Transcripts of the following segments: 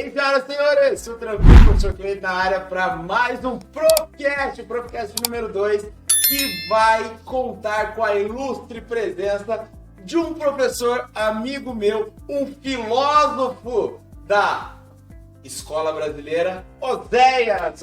Sim, senhoras e senhores, sou tranquilo, professor Cleiton na área para mais um Profcast, o Profcast número 2, que vai contar com a ilustre presença de um professor amigo meu, um filósofo da Escola Brasileira, Oséias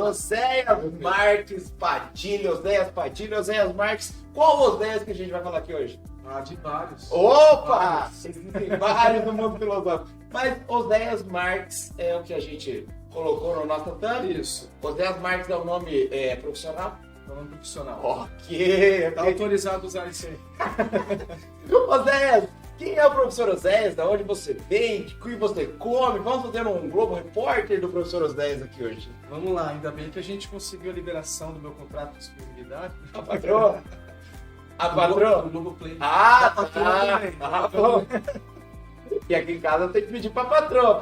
Marques Padilha, Oséias Marques. Qual Oséias que a gente vai falar aqui hoje? De vários. Opa! Existem vários no mundo filosófico. Mas Oséias Marques é o que a gente colocou no nosso thumb. Isso. Oséias Marques é o nome profissional? É um nome profissional. Ok. Tá autorizado a usar isso aí. Oséias, quem é o professor Oséias? Da onde você vem? O que você come? Vamos fazer um Globo Repórter do professor Oséias aqui hoje. Vamos lá, ainda bem que a gente conseguiu a liberação do meu contrato de disponibilidade. A patroa? A patroa? Do Globo Play. Ah, a patroa também. Bom. E aqui em casa eu tenho que pedir pra patroa.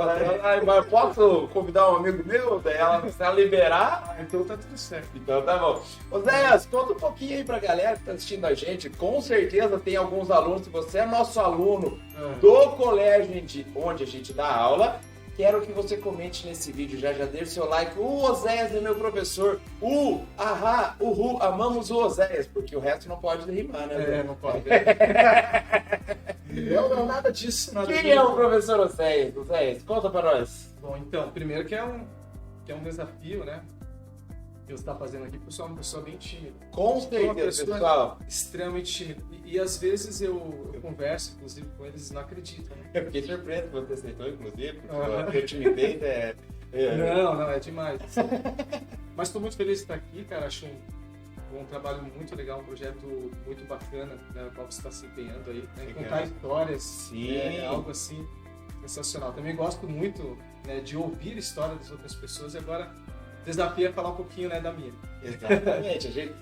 Mas posso convidar um amigo meu? Daí ela, se ela liberar. Então tá tudo certo. Então tá bom. Oséias, conta um pouquinho aí pra galera que tá assistindo a gente. Com certeza tem alguns alunos. Se você é nosso aluno do colégio onde a gente dá aula, quero que você comente nesse vídeo já deixe seu like. O Oséias é meu professor. Amamos o Oséias, porque o resto não pode rimar, né? Não pode. Não, nada disso. Quem é o professor Oséias? Oséias, conta pra nós. Bom, então, primeiro que é um desafio, né? Que você está fazendo aqui, porque eu sou uma pessoa bem tímida. Com certeza, pessoal. Extremamente tímida. E às vezes eu converso, inclusive, com eles e não acreditam. Né? Eu fiquei surpreso que você aceitou, inclusive, porque a timidez é... Não, é demais. Mas estou muito feliz de estar aqui, cara. Acho um trabalho muito legal, um projeto muito bacana, né, qual você está se empenhando aí, né, contar histórias. Sim. Algo assim sensacional. Também gosto muito, né, de ouvir a história das outras pessoas e agora desafio é falar um pouquinho, né, da minha. Exatamente.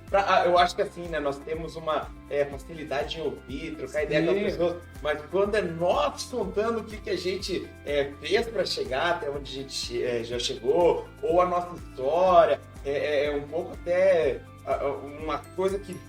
Eu acho que assim, né, nós temos uma facilidade em ouvir, trocar ideia com as pessoas, mas quando é nós contando o que a gente fez para chegar até onde a gente já chegou, ou a nossa história, é um pouco até uma coisa que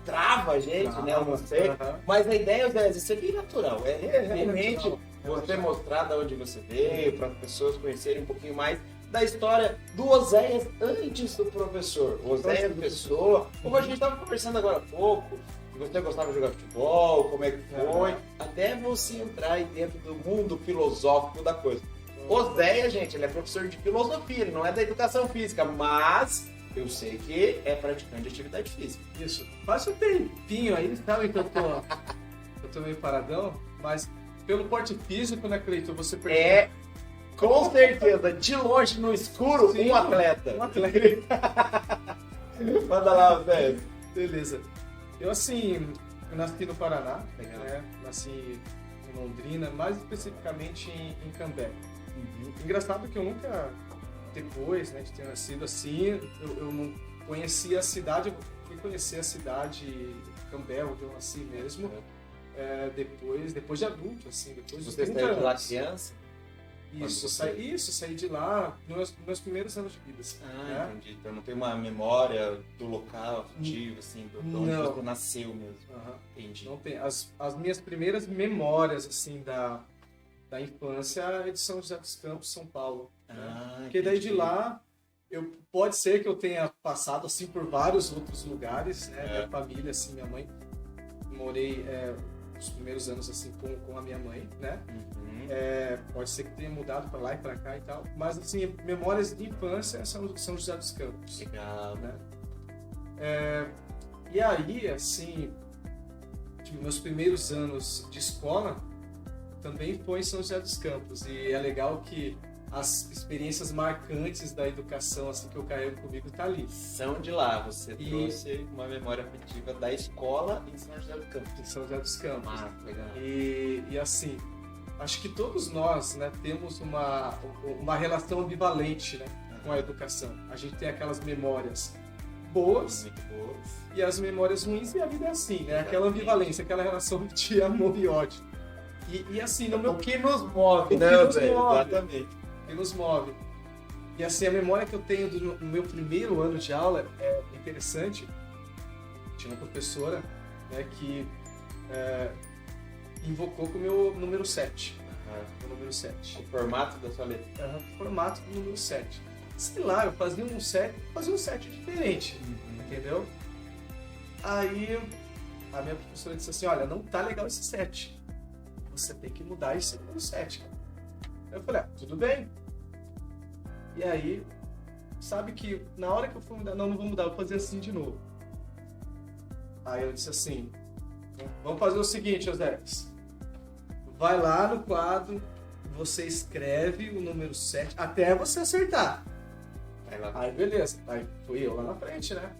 trava a gente, né, eu não sei, mas a ideia, isso é bem natural, realmente você mostrar de onde você veio, para as pessoas conhecerem um pouquinho mais da história do Oséias antes do professor. Oséias pessoa, como a gente estava conversando agora há pouco, que você gostava de jogar futebol, como é que foi, até você entrar aí dentro do mundo filosófico da coisa. Oséias, gente, ele é professor de filosofia, ele não é da educação física, mas eu sei que é praticante de atividade física. Isso. Faz um tempinho aí, sabe que eu tô meio paradão, mas pelo porte físico, né, Cleiton, você percebe. Com certeza, de longe no escuro, sim, um atleta. Manda lá, velho. Beleza. Eu nasci no Paraná, né? Nasci em Londrina, mais especificamente em Cambé. Engraçado que eu nunca, depois, né, de ter nascido assim, eu não conhecia a cidade, eu fui conhecer a cidade Cambé, onde eu nasci mesmo, depois de adulto, assim, depois de 30 anos. Você saiu de lá criança? Saí de lá nos meus primeiros anos de vida. Assim, né? Entendi. Então não tem uma memória do local afetivo, assim, de onde você nasceu mesmo. Entendi. Não tem. As minhas primeiras memórias, assim, da infância é de São José dos Campos, São Paulo. Porque daí de lá, pode ser que eu tenha passado, assim, por vários outros lugares, né? Minha família, assim, minha mãe, morei os primeiros anos, assim, com a minha mãe, né? Pode ser que tenha mudado para lá e para cá e tal, mas assim, memórias de infância são São José dos Campos. Legal, né? E aí, assim, meus primeiros anos de escola também foi em São José dos Campos, e é legal que as experiências marcantes da educação, assim, que eu carrego comigo, tá ali. São de lá, você trouxe uma memória afetiva da escola em São José dos Campos. Em São José dos Campos. Legal. E assim, acho que todos nós, né, temos uma relação ambivalente, né, com a educação. A gente tem aquelas memórias boas, muito boas, e as memórias ruins, e a vida é assim, né? Aquela ambivalência, aquela relação de amor e ódio. E assim, o que nos move, né, exatamente. O que nos move. E assim, a memória que eu tenho do meu primeiro ano de aula é interessante. Tinha uma professora, né, que invocou com o meu número 7. o número 7. O formato da sua letra. O formato do número 7. Sei lá, eu fazia um 7 diferente, entendeu? Aí a minha professora disse assim, olha, não tá legal esse 7. Você tem que mudar esse número 7, cara. Eu falei, tudo bem. E aí, sabe que na hora que eu fui mudar, não vou mudar, vou fazer assim de novo. Aí eu disse assim, vamos fazer o seguinte, Oséias. Vai lá no quadro, você escreve o número 7 até você acertar. Aí beleza, aí fui eu lá na frente, né?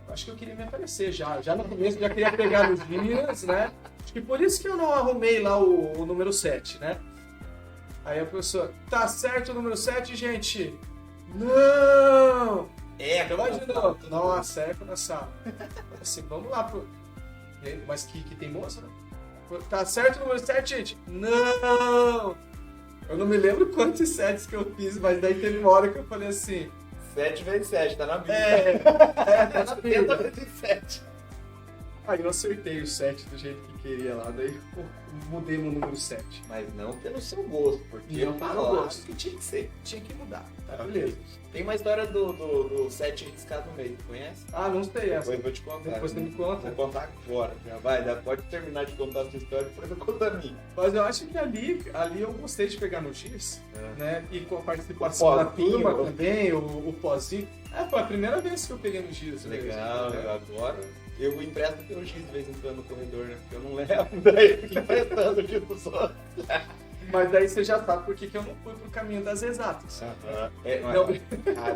Acho que eu queria me aparecer já no começo, já queria pegar nos dias, né? Acho que por isso que eu não arrumei lá o número 7, né? Aí a professora, tá certo o número 7, gente? Não! Vai de novo. Nossa, eco na sala. Assim, vamos lá pro... Mas que teimoso, né? Tá certo o número 7, gente? Não! Eu não me lembro quantos 7 que eu fiz, mas daí teve uma hora que eu falei assim... 7 vezes 7, tá na Bíblia. Tá na Bíblia. 70 vezes 7. Aí eu acertei o 7 do jeito que queria lá, daí mudei meu número 7. Mas não pelo seu gosto, porque não pelo gosto. Que tinha que ser. Tinha que mudar, tá beleza. Tem uma história do 7 riscado no meio, conhece? Ah, não sei essa. Depois eu vou te contar. Depois você me conta. Vou contar agora, já vai, pode terminar de contar a sua história, depois eu conto a minha. Mas eu acho que ali eu gostei de pegar no giz, né? E com a participação da turma também, o pozinho. Foi a primeira vez que eu peguei no giz. Legal, agora eu empresto teu giz de vez em quando no corredor, né? Porque eu não levo, daí eu fico emprestando o giz pros outros. Mas daí você já sabe por que eu não fui pro caminho das exatas. Cara,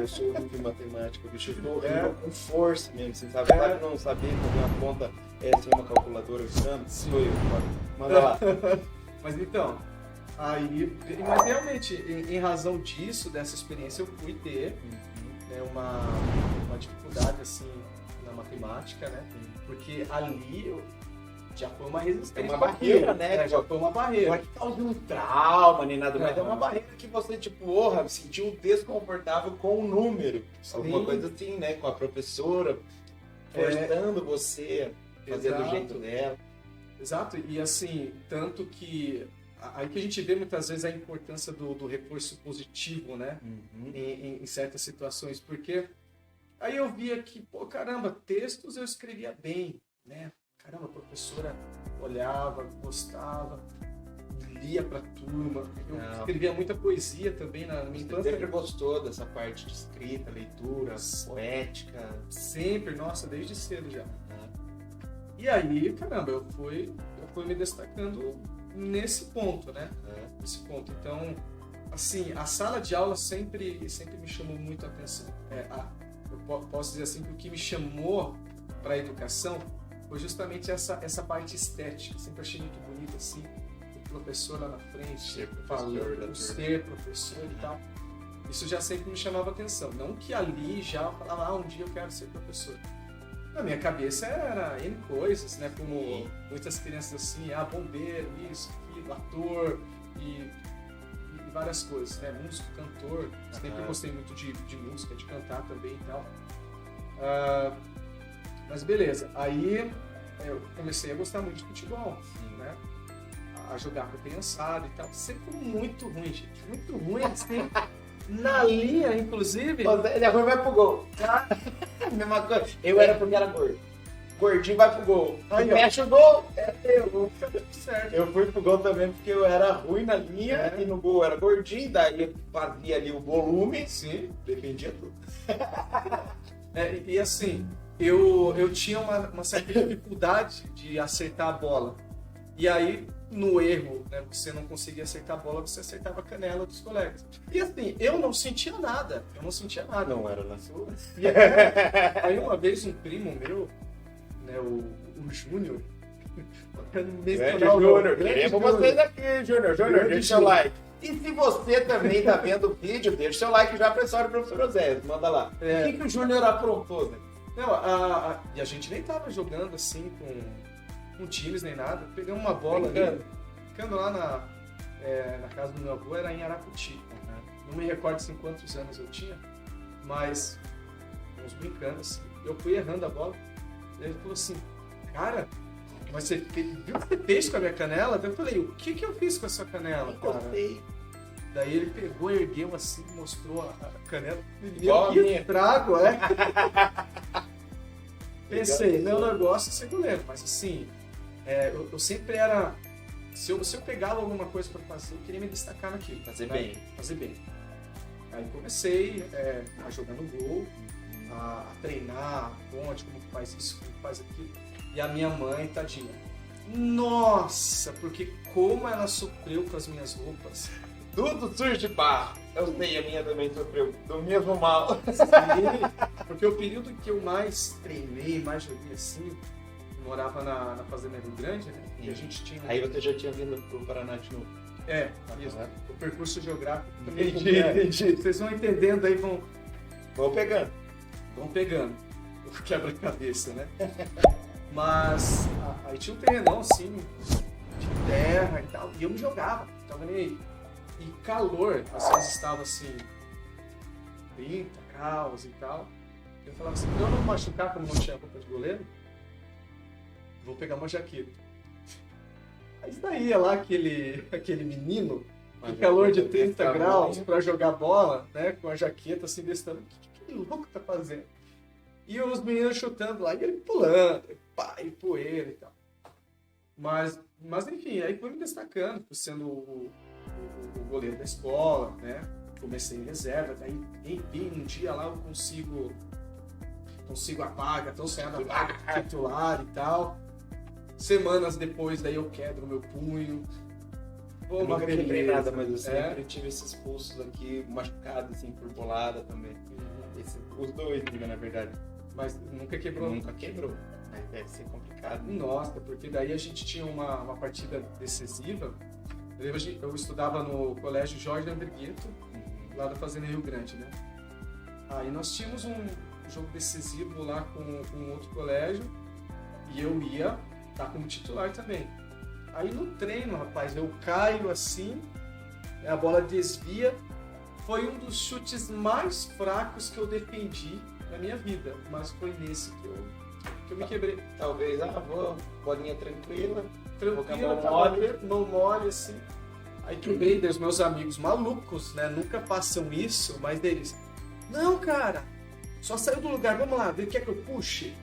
eu sou horrível em matemática, bicho. Eu tô horrível com força mesmo, você sabe? Sabe não saber fazer uma conta sem uma calculadora usando? Sou eu, manda lá. Mas então, mas realmente, em razão disso, dessa experiência, eu fui ter uma dificuldade assim na matemática, né? Porque ali já foi uma resistência. É uma barreira, né? Já foi uma barreira. Não é que causa um trauma nem nada, mas é uma barreira que você, sentiu desconfortável com o número. Sim. Alguma coisa assim, né? Com a professora, forçando você a fazer do jeito dela. Exato, e assim, tanto que aí que a gente vê muitas vezes a importância do reforço positivo, né? Em certas situações, porque aí eu via que, caramba, textos eu escrevia bem, né? Caramba, a professora olhava, gostava, lia pra turma. Eu escrevia muita poesia também na minha infância. Você sempre gostou dessa parte de escrita, leitura, poética? Sempre, nossa, desde cedo já. E aí, caramba, eu fui me destacando nesse ponto, né? Nesse ponto. Então, assim, a sala de aula sempre me chamou muito a atenção. Eu posso dizer assim que o que me chamou para a educação foi justamente essa parte estética. Sempre achei muito bonito, assim, o professor lá na frente, falando, ser professor e tal. Isso já sempre me chamava a atenção. Não que ali já eu falava, um dia eu quero ser professor. Na minha cabeça era N coisas, né? Como muitas crianças assim, bombeiro, isso, aquilo, ator e várias coisas, né? Músico, cantor. Sempre gostei muito de música, de cantar também e tal. Mas beleza, aí eu comecei a gostar muito de futebol, né? A jogar com a criançada e tal. Sempre muito ruim, gente. Muito ruim, assim. Na linha, inclusive. Ele é ruim, vai pro gol. Mesma coisa. Eu era porque era gordo. Gordinho vai pro gol. Fecha o gol, certo. Eu fui pro gol também porque eu era ruim na linha e no gol eu era gordinho, daí eu fazia ali o volume. Sim. Dependia tudo. E assim, eu tinha uma certa dificuldade de acertar a bola. E aí, no erro, né, você não conseguia acertar a bola, você acertava a canela dos colegas. E assim, eu não sentia nada. Não era na sua. Aí uma vez um primo meu, né, o Júnior, Júnior, queremos vocês aqui, Júnior, deixa o like. E se você também tá vendo o vídeo, deixa o seu like já pra história do professor Oséias, manda lá. O que o Júnior aprontou, né? Não, e a gente nem tava jogando assim com times nem nada. Peguei uma bola ali, ficando lá na casa do meu avô, era em Araputi. Não me recordo assim quantos anos eu tinha, mas uns brincando assim. Eu fui errando a bola, e ele falou assim, cara, Mas você viu o que você fez com a minha canela? Daí eu falei, o que eu fiz com a sua canela, cara? Gostei. Daí ele pegou, ergueu assim, mostrou a canela. Igual a minha. Trago, é? Pensei, meu negócio é ser goleiro, mas assim, eu sempre era... Se eu pegava alguma coisa para fazer, eu queria me destacar naquilo. Fazer né? bem. Fazer bem. Aí comecei a jogar no gol, a treinar, ponte, como que faz isso, como que faz aquilo. E a minha mãe, tadinha, nossa, porque como ela sofreu com as minhas roupas. Tudo surge de barro. Eu sei, a minha também sofreu do mesmo mal. Porque o período que eu mais treinei, mais joguei assim, eu morava na Fazenda Rio Grande, né? E a gente tinha... Aí você já tinha vindo pro Paraná de novo. Isso. O percurso geográfico também. Entendi. Vocês vão entendendo aí, vão pegando. O quebra-cabeça, né? Mas aí tinha um terrenão assim, de terra e tal, e eu me jogava, tava nem aí. E calor, às vezes estava assim, 30 graus e tal. Eu falava assim, pra eu não machucar como não tinha roupa de goleiro, vou pegar uma jaqueta. Aí saía lá aquele menino, com calor de 30 graus, pra jogar bola, né, com a jaqueta assim, desse tamanho. O que aquele louco tá fazendo? E os meninos chutando lá, e ele pulando, e poeira e tal. Mas enfim, aí fui me destacando, fui sendo o goleiro da escola, né? Comecei em reserva, daí enfim, um dia lá eu consigo a vaga, então sair da vaga titular e tal. Semanas depois, daí eu quebro o meu punho. Eu nunca quebrei nada, mas eu sempre tive esses pulsos aqui machucados, assim, por bolada também. Os dois, na verdade. Mas nunca quebrou? Nunca quebrou. Mas deve ser complicado. Nossa, porque daí a gente tinha uma partida decisiva. Eu estudava no colégio Jorge Andrigueto, lá da Fazenda Rio Grande, né? Aí nós tínhamos um jogo decisivo lá com outro colégio e eu ia estar como titular também. Aí no treino, rapaz, eu caio assim, a bola desvia. Foi um dos chutes mais fracos que eu defendi na minha vida, mas foi nesse que eu me quebrei. Talvez, bolinha tranquila, mão mole, assim. Aí quebrei, os meus amigos malucos, né, nunca façam isso, mas deles, não, cara, só saiu do lugar, vamos lá, quer que eu puxe?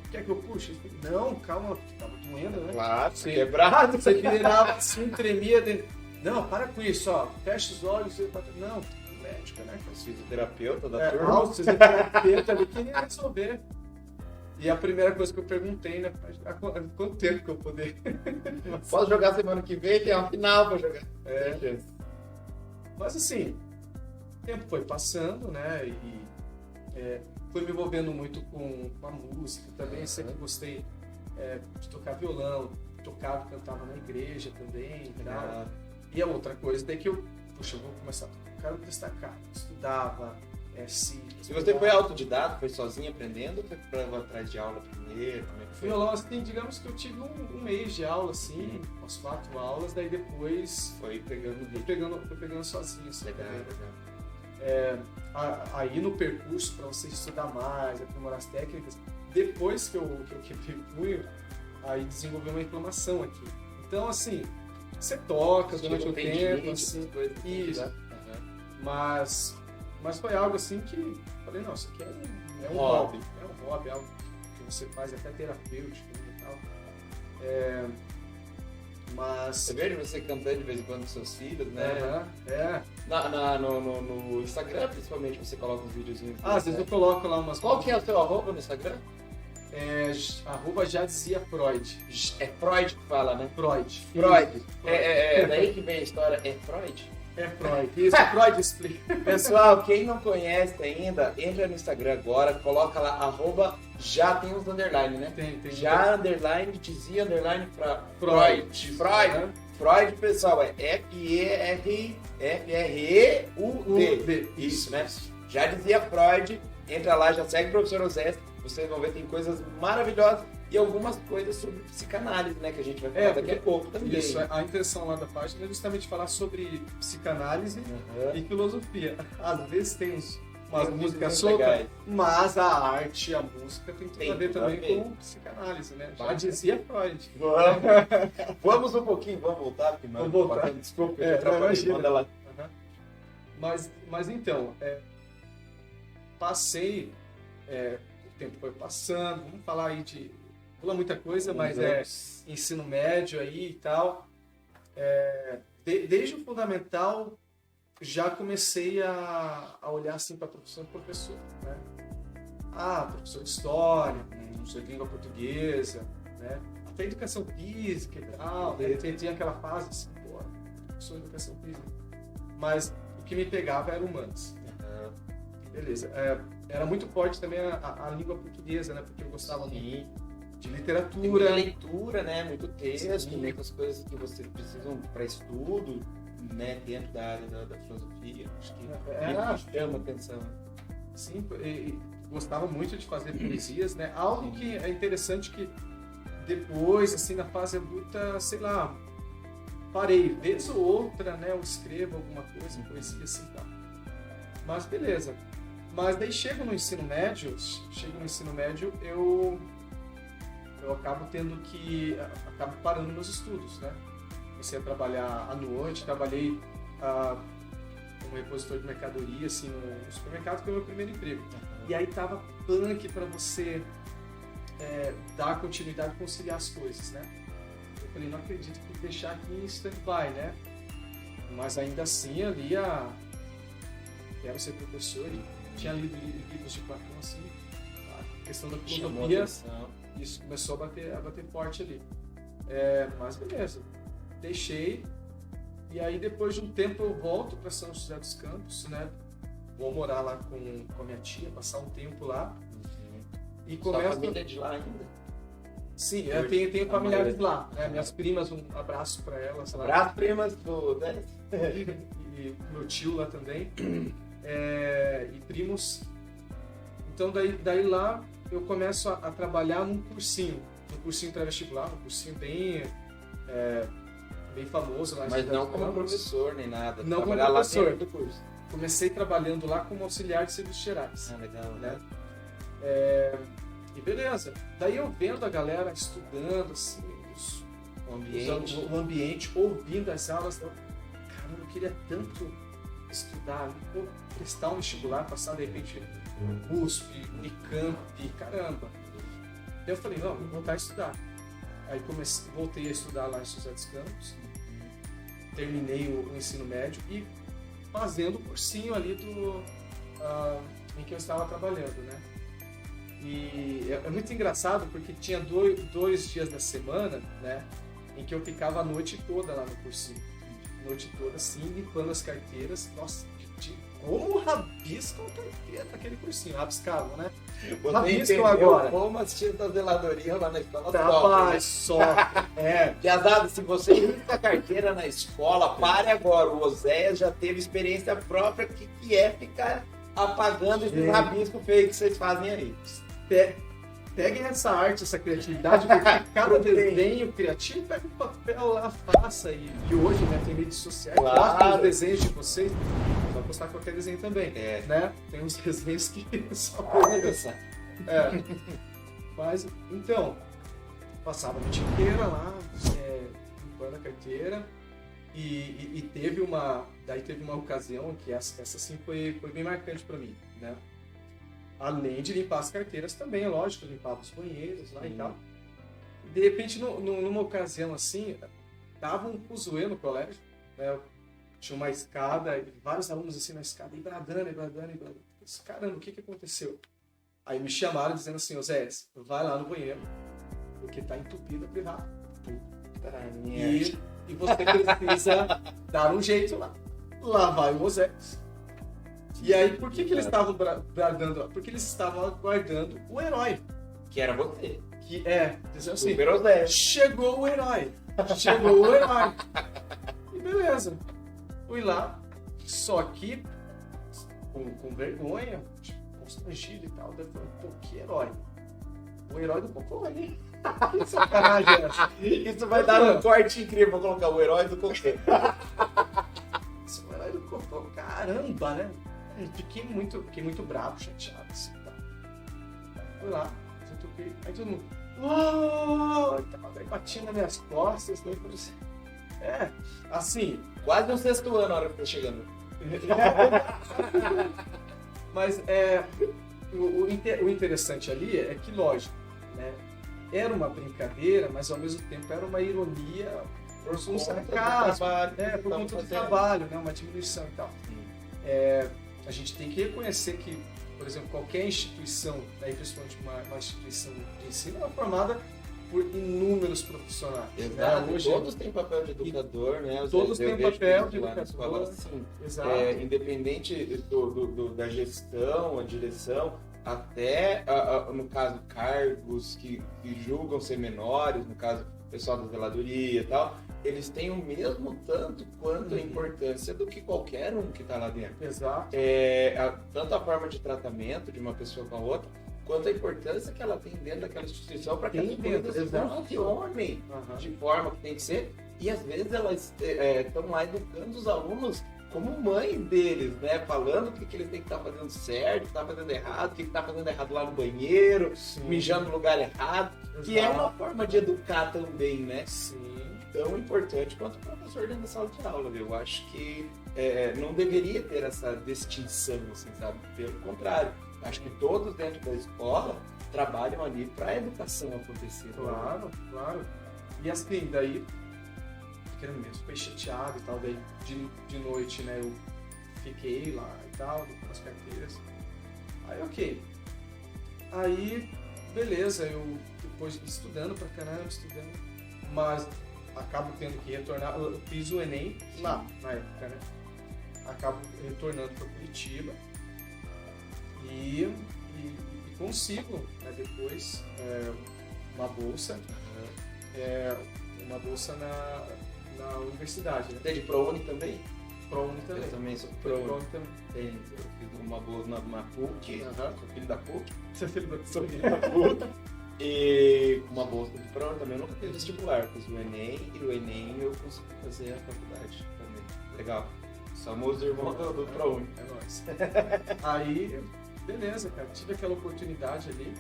Não, calma, porque tava doendo, né? Claro, quebrado. Você virava assim, tremia dentro. Não, para com isso, ó, fecha os olhos. Não, médico, né? Fisioterapeuta da turma. Não, fisioterapeuta ali queria resolver. E a primeira coisa que eu perguntei, né, há quanto tempo que eu poder... Posso jogar semana que vem? Tem uma final pra jogar. Mas assim, o tempo foi passando, né, e fui me envolvendo muito com a música também. Sempre gostei de tocar violão, tocava, cantava na igreja também e tal. E a outra coisa, daí que eu vou começar a tocar, quero destacar. Estudava, E você foi autodidata, foi sozinho aprendendo ou foi pra atrás de aula primeiro? Como é que foi? Violão, assim, digamos que eu tive um mês de aula, assim, umas 4 aulas, daí depois foi pegando fui pegando sozinho. Assim, legal. Aí no percurso, para você estudar mais, aprimorar as técnicas, depois que eu quebrei o punho, aí desenvolveu uma inflamação aqui. Então, assim, você toca durante o tempo, assim, isso. Mas foi algo assim que falei, não, isso aqui é um hobby. É um hobby, algo que você faz até terapêutico e tal. Mas... Você vê você cantando de vez em quando com seus filhos, né? No Instagram, principalmente, você coloca uns videozinhos. Às vezes eu coloco lá umas... Qual que é o seu arroba no Instagram? Arroba já dizia Freud. É Freud que fala, né? Freud. Daí que vem a história. É Freud? É Freud. Isso, Freud explica. Pessoal, quem não conhece ainda, entra no Instagram agora, coloca lá, arroba, já tem uns underline, né? Tem. Já underline, dizia underline pra Freud. Freud, pessoal, é F-R-E-U-D. Isso, né? Já dizia Freud, entra lá, já segue o professor Osés, vocês vão ver, tem coisas maravilhosas e algumas coisas sobre psicanálise, né? Que a gente vai falar daqui a pouco também. Isso, a intenção lá da página é justamente falar sobre psicanálise e filosofia. Às vezes tem umas músicas soltas, mas a arte, a música tem tudo a ver também com psicanálise, né? Já dizia Freud. Vamos um pouquinho, vamos voltar, porque vamos voltar. Desculpa, eu atrapalhei. Manda lá. Mas então, passei, o tempo foi passando, vamos falar aí de... Pula muita coisa, mas ensino médio aí e tal. Desde o fundamental, já comecei a olhar assim para a profissão de professor, né? Professor de história, professor de língua portuguesa, né? Até educação física e tal. Tinha aquela fase assim, professor de educação física. Mas o que me pegava era humanas. Beleza. Era muito forte também a língua portuguesa, né? Porque eu gostava muito de literatura. Tem muita leitura, né? Muito texto, né? Com as coisas que vocês precisam para estudo, né? Dentro da área da filosofia. Acho que chama atenção. Sim, gostava muito de fazer poesias, né? Algo que é interessante que depois, assim, na fase adulta, sei lá, parei. Vez ou outra, né? Eu escrevo alguma coisa, poesia assim e tal. Mas beleza. Mas daí chego no ensino médio, eu acabo acabo parando meus estudos, né? Comecei a trabalhar à noite, trabalhei como repositor de mercadoria, assim, no supermercado, que foi o meu primeiro emprego. E aí tava punk para você dar continuidade e conciliar as coisas, né? Eu falei, não acredito que deixar aqui em stand-by, né? Mas ainda assim, ali, quero ser professor e tinha lido livros de Platão, assim, a questão da filosofia, isso começou a bater forte ali. Mas beleza, deixei, e aí depois de um tempo eu volto para São José dos Campos, né? Vou morar lá com a minha tia, passar um tempo lá. E começo... Sua família é de lá ainda? Sim, eu tenho familiares lá, né? Minhas primas, um abraço para elas lá. Abraço, primas do... E meu tio lá também. E primos. Então daí lá eu começo a trabalhar num cursinho pré-vestibular, um cursinho bem famoso lá. Mas não como professor nem nada. Não como professor. Do curso. Comecei trabalhando lá como auxiliar de serviços gerais. Legal, né? E beleza. Daí eu vendo a galera estudando assim, o ambiente, ouvindo as aulas, caramba, eu queria tanto estudar, prestar um vestibular, passar de repente USP, Unicamp, caramba. Daí eu falei, não, vou voltar a estudar. Aí voltei a estudar lá em São José dos Campos, terminei o ensino médio e fazendo o cursinho ali em que eu estava trabalhando, né? E é muito engraçado porque tinha dois dias da semana, né, em que eu ficava a noite toda lá no cursinho. Noite toda, assim, limpando as carteiras. Nossa, como rabiscam a carteira naquele cursinho. Rabiscavam, né? Rabiscam agora. Como as tias da zeladoria lá na escola sofrem. Piazada, se você risca a carteira na escola, pare agora. O Oséias já teve experiência própria que é ficar apagando esses rabiscos feios que vocês fazem aí. Peguem essa arte, essa criatividade, porque cada desenho criativo, pega um papel lá, faça. E hoje, né, tem redes sociais, postem os desenhos de vocês, pode postar qualquer desenho também, né? Tem uns desenhos que só podem pensar. Mas, então, passava a noite inteira lá, limpando a carteira, e teve uma ocasião que essa sim foi bem marcante para mim, né? Além de limpar as carteiras também, é lógico, eu limpava os banheiros lá e tal. De repente, numa ocasião assim, tava um fuzuê no colégio, né? Tinha uma escada, vários alunos assim na escada, e bradando. Caramba, o que aconteceu? Aí me chamaram dizendo assim, Oséias, vai lá no banheiro, porque tá entupido a privada. E você precisa dar um jeito lá. Lá vai o Oséias. E aí, por que eles estavam bradando? Porque eles estavam aguardando o herói. Que era você. Dizendo assim, chegou o herói. E beleza. Fui lá, só que com vergonha, constrangido e tal. Daí eu falei, pô, que herói? O herói do cocô ali. Que sacanagem é essa? Isso vai dar um corte incrível, vou colocar o herói do cocô. Isso, o herói do cocô, caramba, né? fiquei muito bravo, chateado, assim, tá. Fui lá, toquei, aí todo mundo, aí batia nas minhas costas, né, falei assim, assim... Quase no 6º ano a hora que tá chegando. Mas o interessante ali é que, lógico, né, era uma brincadeira, mas ao mesmo tempo era uma ironia por conta do trabalho, por conta do trabalho, né, uma diminuição e tal. A gente tem que reconhecer que, por exemplo, qualquer instituição, né, principalmente uma instituição de ensino, é formada por inúmeros profissionais. Exato, né? Hoje, todos têm papel de educador, né? Todos têm papel de educador. Escola, assim, exato. Independente da gestão, a direção, até, no caso, cargos que julgam ser menores, no caso, pessoal da zeladoria e tal, eles têm o mesmo tanto quanto a importância do que qualquer um que está lá dentro. Exato. Tanto a forma de tratamento de uma pessoa com a outra, quanto a importância que ela tem dentro daquela instituição para que as coisas funcionem de forma que tem que ser. E às vezes elas estão lá educando os alunos como mãe deles, né? Falando o que eles têm que estar fazendo certo, o que está fazendo errado, o que está fazendo errado lá no banheiro, mijando no lugar errado. Exato. Que é uma forma de educar também, né? Sim. Tão importante quanto o professor dentro da sala de aula. Eu acho que não deveria ter essa distinção, assim, sabe? Pelo contrário. Acho que todos dentro da escola trabalham ali para a educação acontecer. Claro, claro. E assim, daí, fiquei mesmo, fiquei chateado e tal, daí de noite, né, eu fiquei lá e tal, com as carteiras. Aí, ok. Aí, beleza, eu depois estudando pra caramba, mas acabo tendo que retornar, eu fiz o Enem lá, na época, né? Acabo retornando para Curitiba. E consigo, né, depois uma bolsa na universidade. Né? Tem de ProUni também? ProUni também. Eu também sou ProUni também. Eu fiz uma bolsa na PUC, sou filho da PUC. Sou filho da PUC. E uma bolsa de ProUni também. Eu nunca fiz vestibular, fiz o Enem e o Enem eu consegui fazer a faculdade também. Legal. Somos irmãos do ProUni. É nóis. Aí... Beleza, cara, tive aquela oportunidade ali,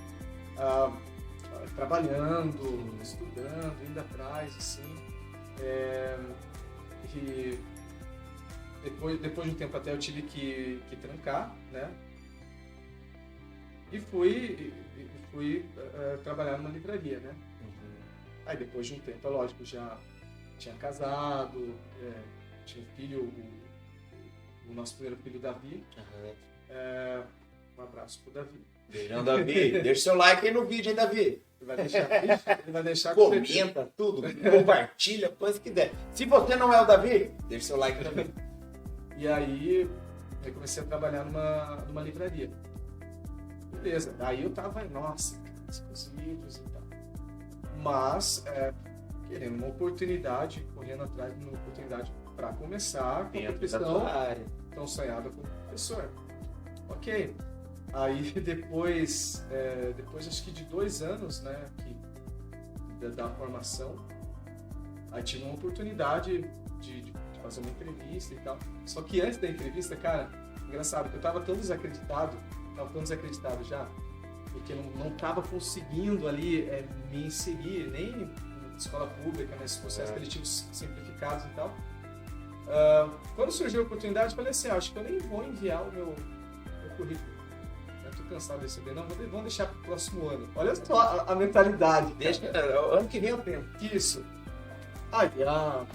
trabalhando, estudando, indo atrás, assim, e depois de um tempo até eu tive que trancar, né, e fui trabalhar numa livraria, né. Aí depois de um tempo, é lógico, já tinha casado, tinha um filho, o nosso primeiro filho, Davi. Um abraço pro Davi. Beijão, Davi. Deixa seu like aí no vídeo, hein, Davi? Ele vai deixar comenta tudo, compartilha, põe se quiser. Se você não é o Davi, deixa seu like também. E aí, eu comecei a trabalhar numa livraria. Beleza. Aí eu tava, nossa, os livros e tal. Mas, querendo uma oportunidade, correndo atrás de uma oportunidade para começar com a profissão tão sonhada como professor. Ok. Aí depois acho que de 2 anos, né, da formação, aí tive uma oportunidade de fazer uma entrevista e tal. Só que antes da entrevista, cara, engraçado, que eu tava tão desacreditado já, porque não tava conseguindo ali me inserir, nem em escola pública, nesses processos seletivos simplificados e tal. Quando surgiu a oportunidade, eu falei assim, acho que eu nem vou enviar o meu currículo. Tô cansado de receber, não, vamos deixar pro próximo ano. Olha só a mentalidade. Deixa, ano que vem eu tenho. Isso. Aí a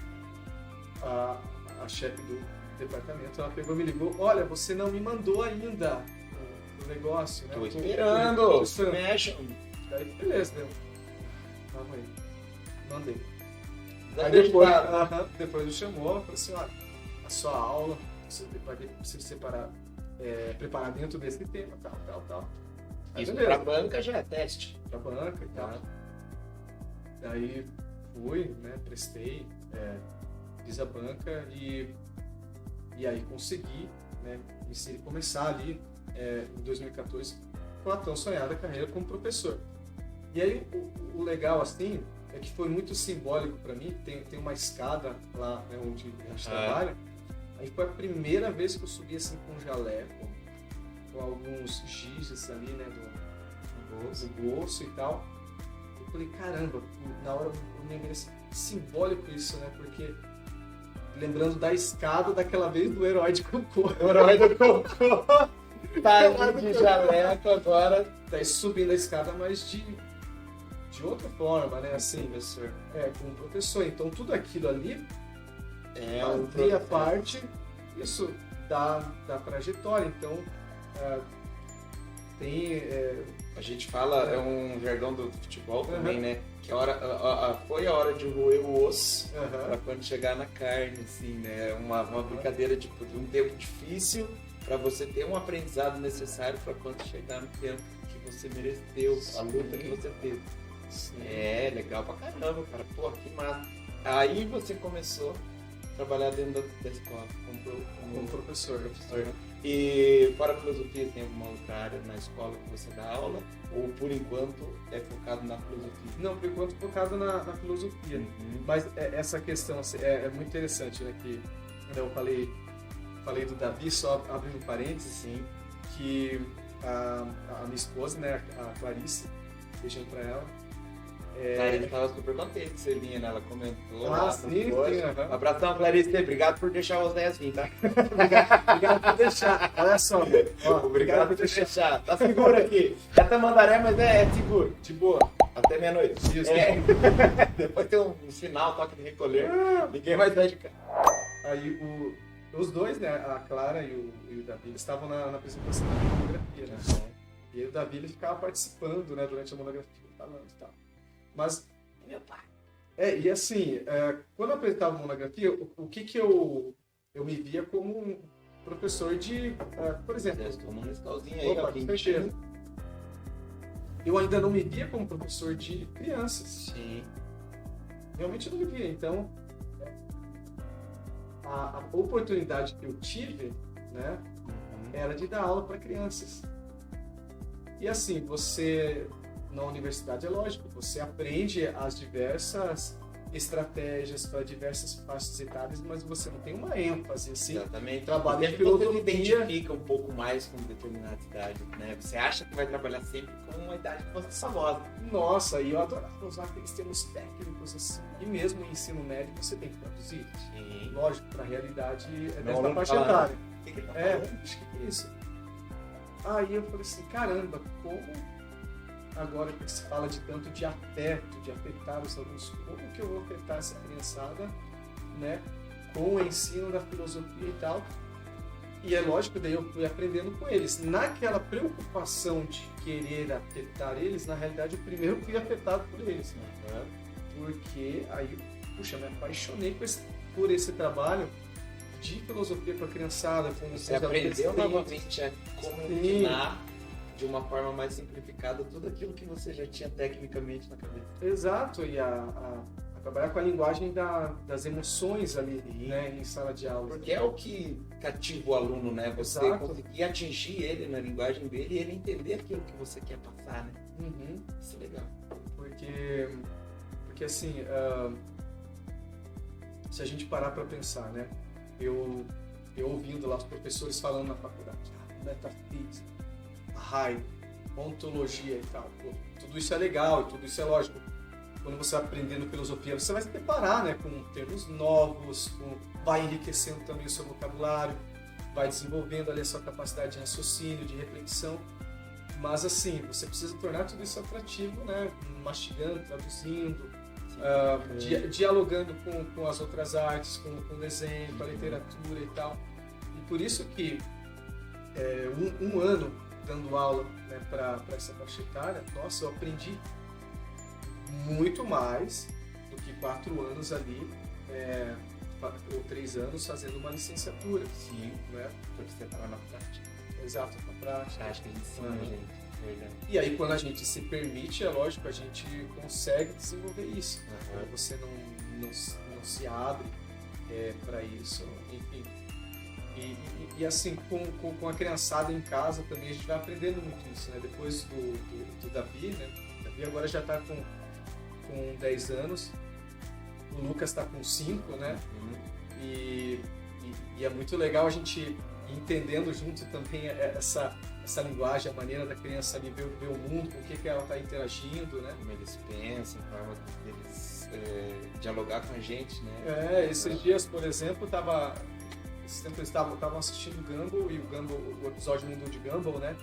chefe do departamento, ela pegou e me ligou, olha, você não me mandou ainda o negócio, né? Tô esperando. Mexe. Aí, beleza, deu. Calma aí. Mandei. Aí depois me chamou, falou assim, olha, a sua aula, você vai separar. Preparar dentro desse tema, tal. Aí, isso pra banca já é teste. Pra banca e tal. Daí fui, né, prestei, fiz a banca e aí consegui, né, começar ali em 2014 com a tão sonhada carreira como professor. E aí o legal, assim, é que foi muito simbólico para mim, tem uma escada lá, né, onde a gente trabalha. A Aí foi a primeira vez que eu subi assim com um jaleco, com alguns gizes ali, né, do bolso e tal. Eu falei, caramba, na hora eu me lembrei simbólico isso, né, porque lembrando da escada daquela vez do herói de cocô. O herói do cocô. Tá de jaleco agora. Daí subindo a escada, mas de outra forma, né, assim, professor. Com o professor. Então tudo aquilo ali fazia parte, isso da trajetória. Então, a gente fala, é um jargão do futebol também, né? Que foi a hora de roer o osso para quando chegar na carne, assim, né? Uma brincadeira de um tempo difícil para você ter um aprendizado necessário para quando chegar no tempo que você mereceu, a luta que você teve. Sim. É, legal pra caramba, cara. Pô, que massa. Aí você começou a trabalhar dentro da escola como professor. E para a filosofia, tem alguma outra área na escola que você dá aula? Ou por enquanto é focado na filosofia? Não, por enquanto focado na filosofia. Mas essa questão assim, é muito interessante, né? Que eu falei do Davi, só abrindo um parênteses, sim, que a minha esposa, né, a Clarice, beijando pra ela. Clarice estava super contente que você vinha, né? Ela comentou. Sim. Abração, Clarice. Obrigado por deixar os 10 vir, tá? Obrigado por deixar. Olha só. Obrigado por deixar. Tá seguro aqui. É Tamandaré, mas é seguro. De boa. Até meia-noite. Depois tem um sinal, toque de recolher. Ninguém mais vai de cá. Aí os dois, né? A Clara e o Davi, eles estavam na apresentação da monografia, né? E aí o Davi ele ficava participando, né? Durante a monografia, falando e tal. Mas, meu pai. E assim, quando eu apresentava a monografia, o que eu me via como um professor de, por exemplo... Tomando esse calzinho aí, eu ainda não me via como professor de crianças. Sim. Realmente não me via. Então, a oportunidade que eu tive, né, era de dar aula para crianças. E assim, você... Na universidade, é lógico, você aprende as diversas estratégias para diversas faixas etárias, mas você não tem uma ênfase, assim. Exatamente. Trabalho de filosofia. Você identifica um pouco mais com determinada idade, né? Você acha que vai trabalhar sempre com uma idade que você só gosta. Nossa, e eu adorava usar aqueles termos técnicos, assim. E mesmo no ensino médio, você tem que traduzir. Sim. Lógico, para a realidade dessa faixa etária. O que tá acho que é isso. Aí eu falei assim, caramba, como... Agora que se fala de tanto de afeto, de afetar os alunos, como que eu vou afetar essa criançada, né, com o ensino da filosofia e tal? E é lógico, daí eu fui aprendendo com eles. Naquela preocupação de querer afetar eles, na realidade, eu primeiro fui afetado por eles. Né? Porque aí, puxa, me apaixonei por esse trabalho de filosofia para a criançada. Você aprendeu novamente a como ensinar de uma forma mais simplificada tudo aquilo que você já tinha tecnicamente na cabeça. Exato, e a trabalhar com a linguagem das emoções ali, né, em sala de aula. Porque é o que cativa o aluno, né? Você conseguir atingir ele na linguagem dele e ele entender aquilo que você quer passar, né? Isso é legal. Porque assim, se a gente parar para pensar, né? Eu ouvindo lá os professores falando na faculdade, metafísica, Heidegger, ontologia e tal. Pô, tudo isso é legal e tudo isso é lógico. Quando você vai aprendendo filosofia, você vai se deparar, né, com termos novos, vai enriquecendo também o seu vocabulário, vai desenvolvendo ali a sua capacidade de raciocínio, de reflexão. Mas assim, você precisa tornar tudo isso atrativo, né, mastigando, traduzindo, dialogando com as outras artes, com o desenho, com a literatura e tal. E por isso que um ano dando aula, né, para essa faixa etária, nossa, eu aprendi muito mais do que 4 anos ali, ou 3 anos fazendo uma licenciatura. Sim, né? Porque você estava na prática. Exato, na prática. Acho que a gente ensina, gente. Verdade. E aí, quando a gente se permite, é lógico, a gente consegue desenvolver isso. Né? Você não se abre para isso, enfim. E assim, com a criançada em casa também, a gente vai aprendendo muito isso, né? Depois do Davi, né? O Davi agora já está com 10 anos, o Lucas está com 5, né? E E é muito legal a gente ir entendendo junto também essa linguagem, a maneira da criança ali ver o mundo, com o que ela está interagindo, né? Como eles pensam, a forma deles dialogar com a gente, né? Esses dias, por exemplo, eles estavam assistindo Gumball, e o episódio Mundo de Gumball, né?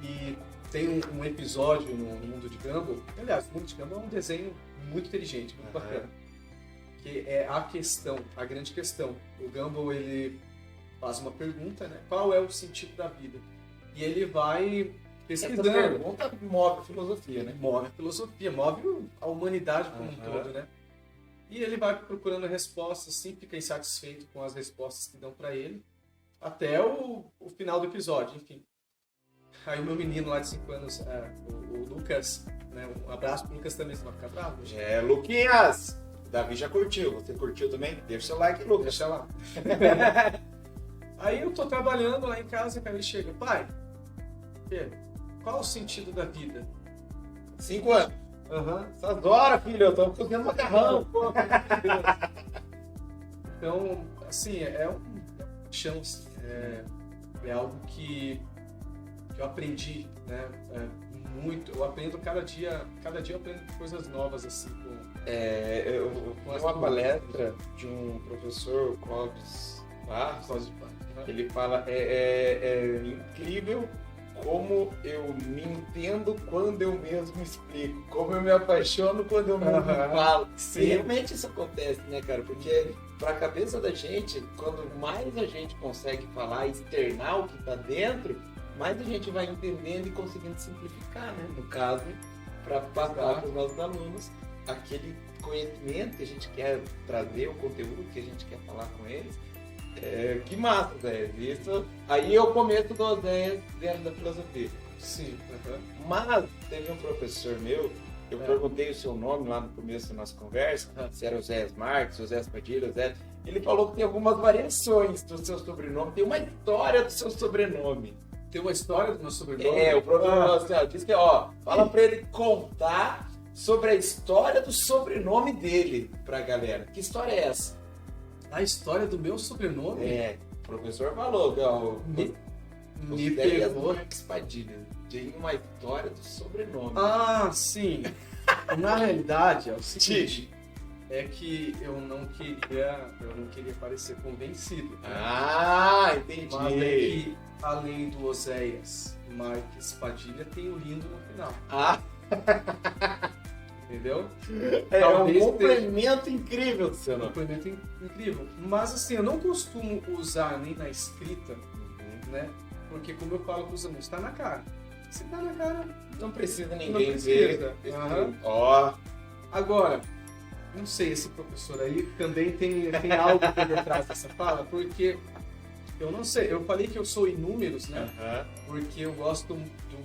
E tem um episódio no Mundo de Gumball, aliás, o Mundo de Gumball é um desenho muito inteligente, muito bacana, que é a grande questão. O Gumball, ele faz uma pergunta, né? Qual é o sentido da vida? E ele vai pesquisando. Essa pergunta move a filosofia, né? Move a filosofia, move a humanidade como um todo, né? E ele vai procurando respostas, assim, fica insatisfeito com as respostas que dão pra ele, até o final do episódio, enfim. Aí o meu menino lá de 5 anos, o Lucas, né? Um abraço pro Lucas também, você vai ficar bravo? Luquinhas! Davi já curtiu, você curtiu também? Deixa o seu like, Lucas. Deixa lá. Aí eu tô trabalhando lá em casa, cara, ele chega, pai, qual o sentido da vida? 5 anos. Essas horas, filho, eu tô cozinhando macarrão. Então, assim, é um chão, é algo que eu aprendi, né? Muito, eu aprendo cada dia eu aprendo coisas novas, assim, eu vi uma palestra de um professor, Clóvis Barros, ele fala, é incrível como eu me entendo quando eu mesmo explico, como eu me apaixono quando eu mesmo falo. E realmente isso acontece, né, cara? Porque pra cabeça da gente, quando mais a gente consegue falar, externar o que tá dentro, mais a gente vai entendendo e conseguindo simplificar, né? No caso, para passar para os nossos alunos aquele conhecimento que a gente quer trazer, o conteúdo que a gente quer falar com eles. Que massa, Zé. Isso aí é o começo do Zé dentro da filosofia. Sim. Mas teve um professor meu, eu perguntei o seu nome lá no começo da nossa conversa, se era o Zé Marques, o Zé Padilha, o Zé. Ele falou que tem algumas variações do seu sobrenome, tem uma história do seu sobrenome. Tem uma história do meu sobrenome? O professor disse que, fala pra ele contar sobre a história do sobrenome dele pra galera. Que história é essa? A história do meu sobrenome? O professor falou que, me pegou. Marques Padilha. Tem uma história do sobrenome. Ah, sim. Na realidade, é o seguinte. É que eu não queria parecer convencido. Né? Entendi. Mas é que, além do Oséias Marques Padilha, tem o Lindo no final. Entendeu? É um complemento incrível do seu nome. Um complemento incrível. Mas assim, eu não costumo usar nem na escrita, né? Porque como eu falo para os alunos, está na cara. Se tá na cara, não precisa ninguém ver. Agora, não sei, esse professor aí também tem algo por detrás dessa fala, porque eu não sei, eu falei que eu sou inúmeros, né? Porque eu gosto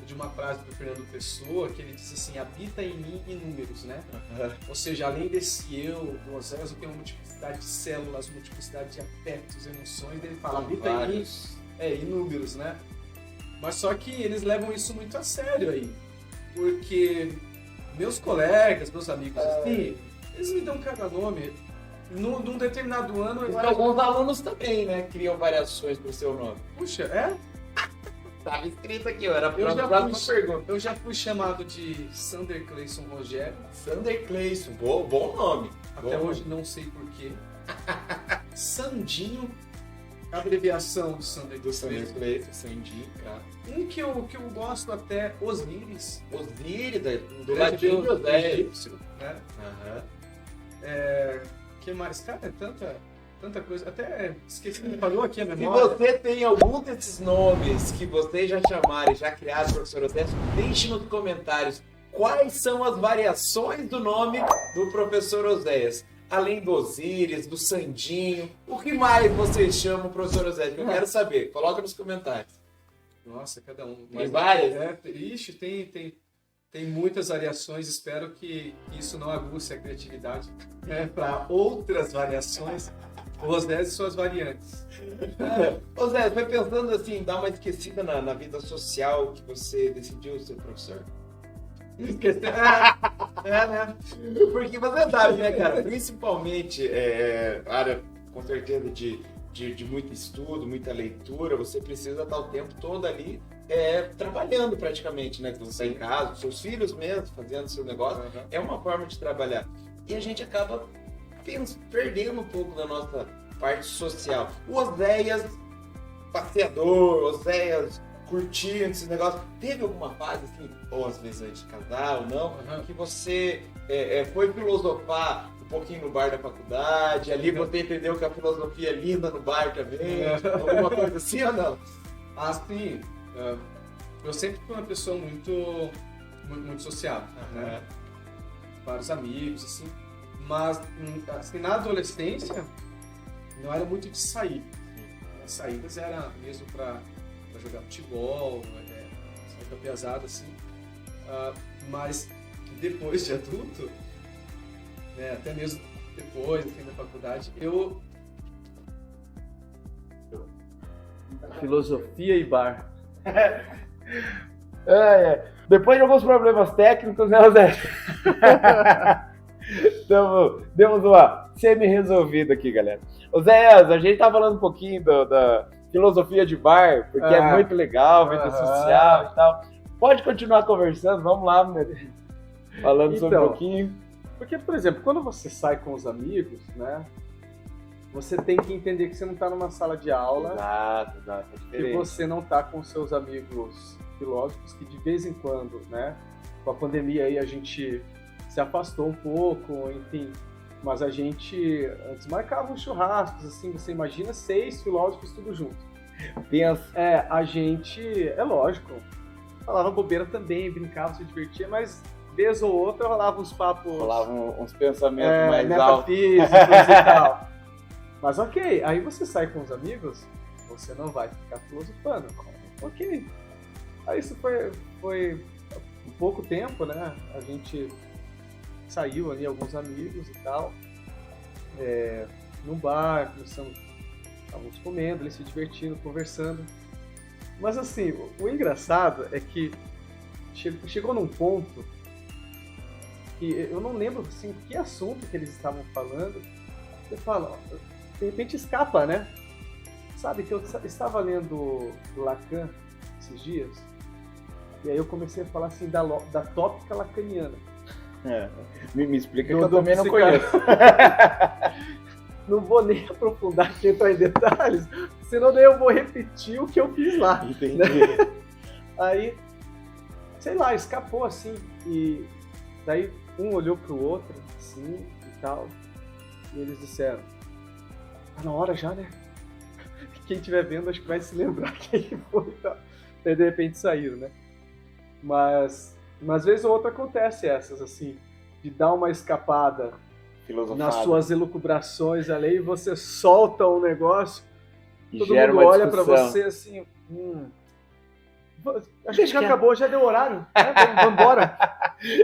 de uma frase do Fernando Pessoa, que ele diz assim, habita em mim inúmeros, né? Ou seja, além desse eu, do Oséias, eu tenho uma multiplicidade de células, multiplicidade de afetos, emoções, ele fala, habita em mim, inúmeros, né? Mas só que eles levam isso muito a sério aí, porque meus colegas, meus amigos, assim, eles me dão cada nome. Num determinado ano... Alguns alunos também, né? Criam variações pro seu nome. Puxa, é? Tava escrito aqui, era a próxima pergunta. Eu já fui chamado de Sander Cleison Rogério. Sander Cleison, bom nome. Até hoje não sei porquê. Sandinho, abreviação do Sander Cleison. Sandinho, cara. Um que eu gosto até, Osíris. Osíris, do latim do egípcio, né? Que mais? Cara, é tanta coisa. Até esqueci que me falou aqui a memória. Se você tem algum desses nomes que vocês já chamaram e já criaram, professor Oséias, deixe nos comentários quais são as variações do nome do professor Oséias. Além do Osíris, do Sandinho, o que mais vocês chamam o professor Oséias? Eu quero saber. Coloca nos comentários. Nossa, cada um. Tem várias? Ixi, tem muitas variações, espero que isso não aguce a criatividade para outras variações, o Oséias e suas variantes. Oséias, foi pensando assim, dar uma esquecida na vida social que você decidiu ser professor? Esquecer? Né? Porque você sabe, né, cara? Principalmente área com certeza de muito estudo, muita leitura, você precisa estar o tempo todo ali trabalhando praticamente, né? Você está em casa, seus filhos mesmo, fazendo seu negócio, é uma forma de trabalhar. E a gente acaba perdendo um pouco da nossa parte social. O Oséias passeador, Oséias curtindo esse negócio. Teve alguma fase, assim, ou às vezes antes de casar ou não, que você foi filosofar um pouquinho no bar da faculdade, ali você entendeu que a filosofia é linda no bar também, alguma coisa assim ou não? Assim, eu sempre fui uma pessoa muito sociável, né? Vários amigos, assim, mas assim, na adolescência não era muito de sair. As saídas eram mesmo para jogar futebol, sair com a pesada, assim, mas depois de adulto, né, até mesmo depois, assim, da faculdade, Filosofia e bar. Depois de alguns problemas técnicos, né, Zé? Então, demos uma semi-resolvida aqui, galera. O Zé, a gente tá falando um pouquinho da filosofia de bar, porque é muito legal, vida social e tal. Pode continuar conversando, vamos lá, falando sobre um pouquinho. Porque, por exemplo, quando você sai com os amigos, né, você tem que entender que você não está numa sala de aula, exato, é que você não está com seus amigos filósofos, que de vez em quando, né, com a pandemia aí a gente se afastou um pouco, enfim, mas a gente antes marcava uns churrascos, assim, você imagina 6 filósofos tudo junto. Pensa. A gente, é lógico, falava bobeira também, brincava, se divertia, mas vez ou outra rolava uns papos... Rolavam uns pensamentos mais altos. Metafísicos e tal. Mas ok, aí você sai com os amigos, você não vai ficar filosofando. Ok. Aí isso foi um pouco tempo, né? A gente saiu ali, alguns amigos e tal, num bar, estávamos comendo, ali, se divertindo, conversando. Mas assim, o engraçado é que chegou num ponto que eu não lembro assim, que assunto que eles estavam falando. Você fala, de repente escapa, né? Sabe que eu estava lendo Lacan esses dias, e aí eu comecei a falar assim da tópica lacaniana. Me explica que eu também não conheço. Não vou nem aprofundar aqui, entrar em detalhes, senão daí eu vou repetir o que eu fiz lá. Entendi. Né? Aí, sei lá, escapou assim, e daí um olhou pro outro, assim, e tal, e eles disseram, tá na hora já, né? Quem estiver vendo, acho que vai se lembrar quem foi e tal. Daí, de repente, saíram, né? Mas vez ou outra acontece essas, assim, de dar uma escapada nas suas elucubrações ali, e você solta um negócio, e todo mundo olha pra você assim, acho que já acabou, já deu horário, né? Vamos embora.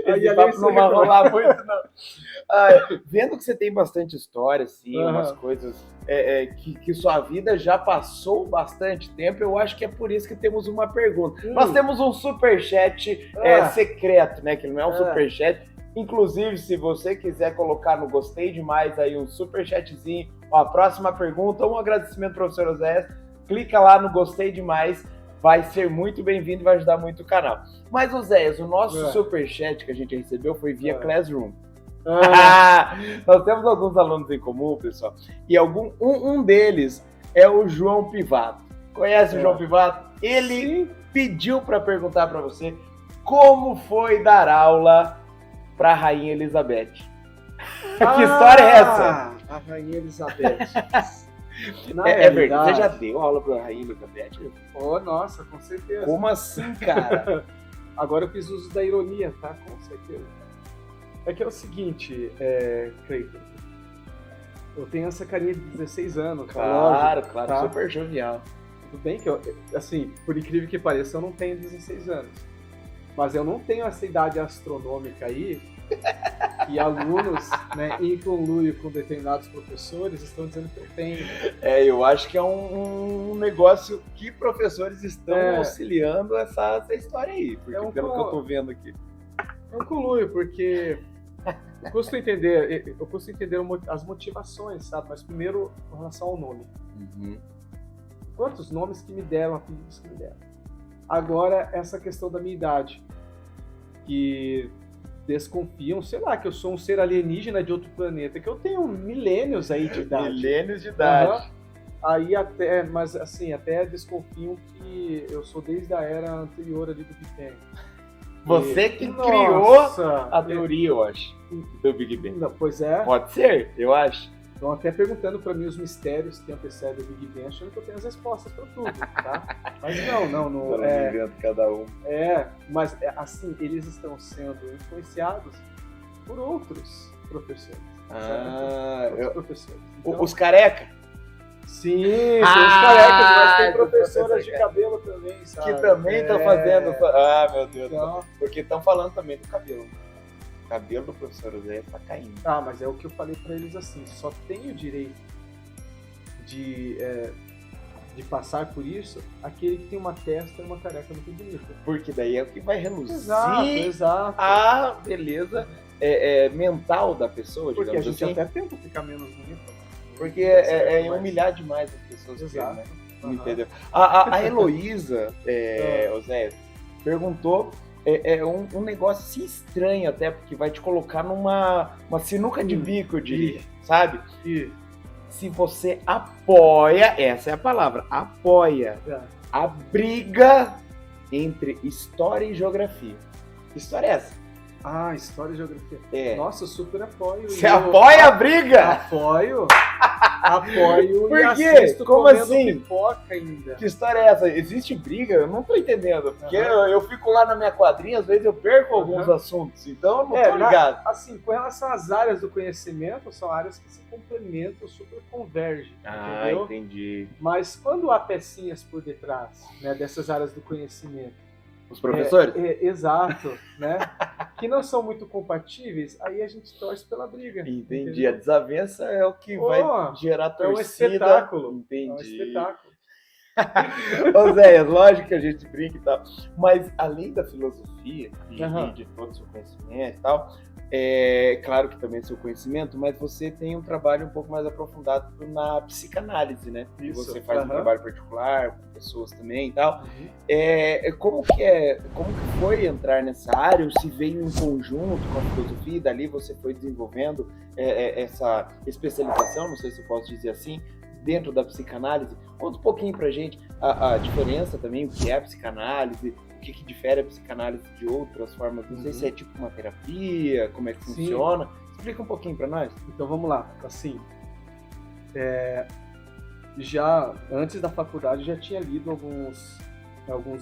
Aí papo não vai rolar muito, não. Vendo que você tem bastante história, assim, umas coisas que sua vida já passou bastante tempo, eu acho que é por isso que temos uma pergunta. Nós temos um superchat secreto, né? Que não é um superchat. Inclusive, se você quiser colocar no gostei demais aí um superchatzinho, a próxima pergunta, um agradecimento pro professor Oséias, clica lá no gostei demais, vai ser muito bem-vindo e vai ajudar muito o canal. Mas, Oséias, o nosso superchat que a gente recebeu foi via Classroom. Nós temos alguns alunos em comum, pessoal, e um deles é o João Pivato. Conhece o João Pivato? Ele pediu para perguntar para você como foi dar aula para a Rainha Elizabeth. Que história é essa? A Rainha Elizabeth. É verdade. Você já deu aula para a Rainha Elizabeth? Oh, nossa, com certeza. Como assim, cara? Agora eu fiz uso da ironia, tá? Com certeza. É que é o seguinte, Cleiton, eu tenho essa carinha de 16 anos. Claro, lógico, claro, tá? super jovial. Tudo bem que eu, assim, por incrível que pareça, eu não tenho 16 anos. Mas eu não tenho essa idade astronômica aí, que alunos, né, em conluio com determinados professores, estão dizendo que eu tenho. Eu acho que é um negócio que professores estão auxiliando essa história aí, porque pelo que eu tô vendo aqui. É um conluio, porque eu custo entender as motivações, sabe? Mas primeiro, com relação ao nome. Quantos nomes que me deram, apelidos que me deram. Agora, essa questão da minha idade, que desconfiam, sei lá, que eu sou um ser alienígena de outro planeta, que eu tenho milênios aí de idade. Milênios de idade. Aí até, mas assim, até desconfiam que eu sou desde a era anterior ali do Big Bang. Você que criou a teoria, eu acho, do Big Bang. Não, pois é. Pode ser, eu acho. Estão até perguntando para mim os mistérios que antecedem o Big Bang, achando que eu tenho as respostas para tudo, tá? Mas não é cada um. Mas assim, eles estão sendo influenciados por outros professores. Professores. Então, os careca? Sim, tem os carecas, mas tem professoras de cabelo também, sabe? Que também estão fazendo. Meu Deus. Então... Porque estão falando também do cabelo. O cabelo do professor Zé está caindo. Mas é o que eu falei para eles assim: só tem o direito de passar por isso aquele que tem uma testa e uma careca muito bonita. Porque daí é o que vai reluzir exato. A beleza mental da pessoa, porque digamos a gente assim. até tenta ficar menos bonito. Porque é humilhar demais as pessoas. Exato. Né? Entendeu? A Heloísa, Oséias, perguntou um negócio assim estranho até, porque vai te colocar numa sinuca de bico, eu diria, sabe? Se você apoia, essa é a palavra, apoia a briga entre história e geografia. Que história é essa? História e geografia. Nossa, eu super apoio. Você apoia a briga? Apoio. Por e quê? assisto Como comendo assim? Pipoca ainda. Que história é essa? Existe briga? Eu não tô entendendo. Porque eu fico lá na minha quadrinha, às vezes eu perco alguns assuntos. Então eu não tô ligado. Assim, com relação às áreas do conhecimento, são áreas que se complementam, super convergem. Entendeu? Entendi. Mas quando há pecinhas por detrás, né, dessas áreas do conhecimento, os professores? Exato, né? Que não são muito compatíveis, aí a gente torce pela briga. Entendi. Entendeu? A desavença é o que vai gerar torcida. É um espetáculo. Entendi. É um espetáculo. Zéias, lógico que a gente brinca e tal, mas além da filosofia e de todo o seu conhecimento e tal, claro que também é seu conhecimento, mas você tem um trabalho um pouco mais aprofundado na psicanálise, né? Isso. Você faz um trabalho particular com pessoas também e tal. Como que foi entrar nessa área? Ou se veio em conjunto com a filosofia e dali você foi desenvolvendo essa especialização, não sei se eu posso dizer assim, dentro da psicanálise? Conta um pouquinho pra gente a diferença também, o que é a psicanálise, o que difere a psicanálise de outras formas, não sei se é tipo uma terapia, como é que funciona. Explica um pouquinho pra nós. Então vamos lá, assim, já antes da faculdade já tinha lido alguns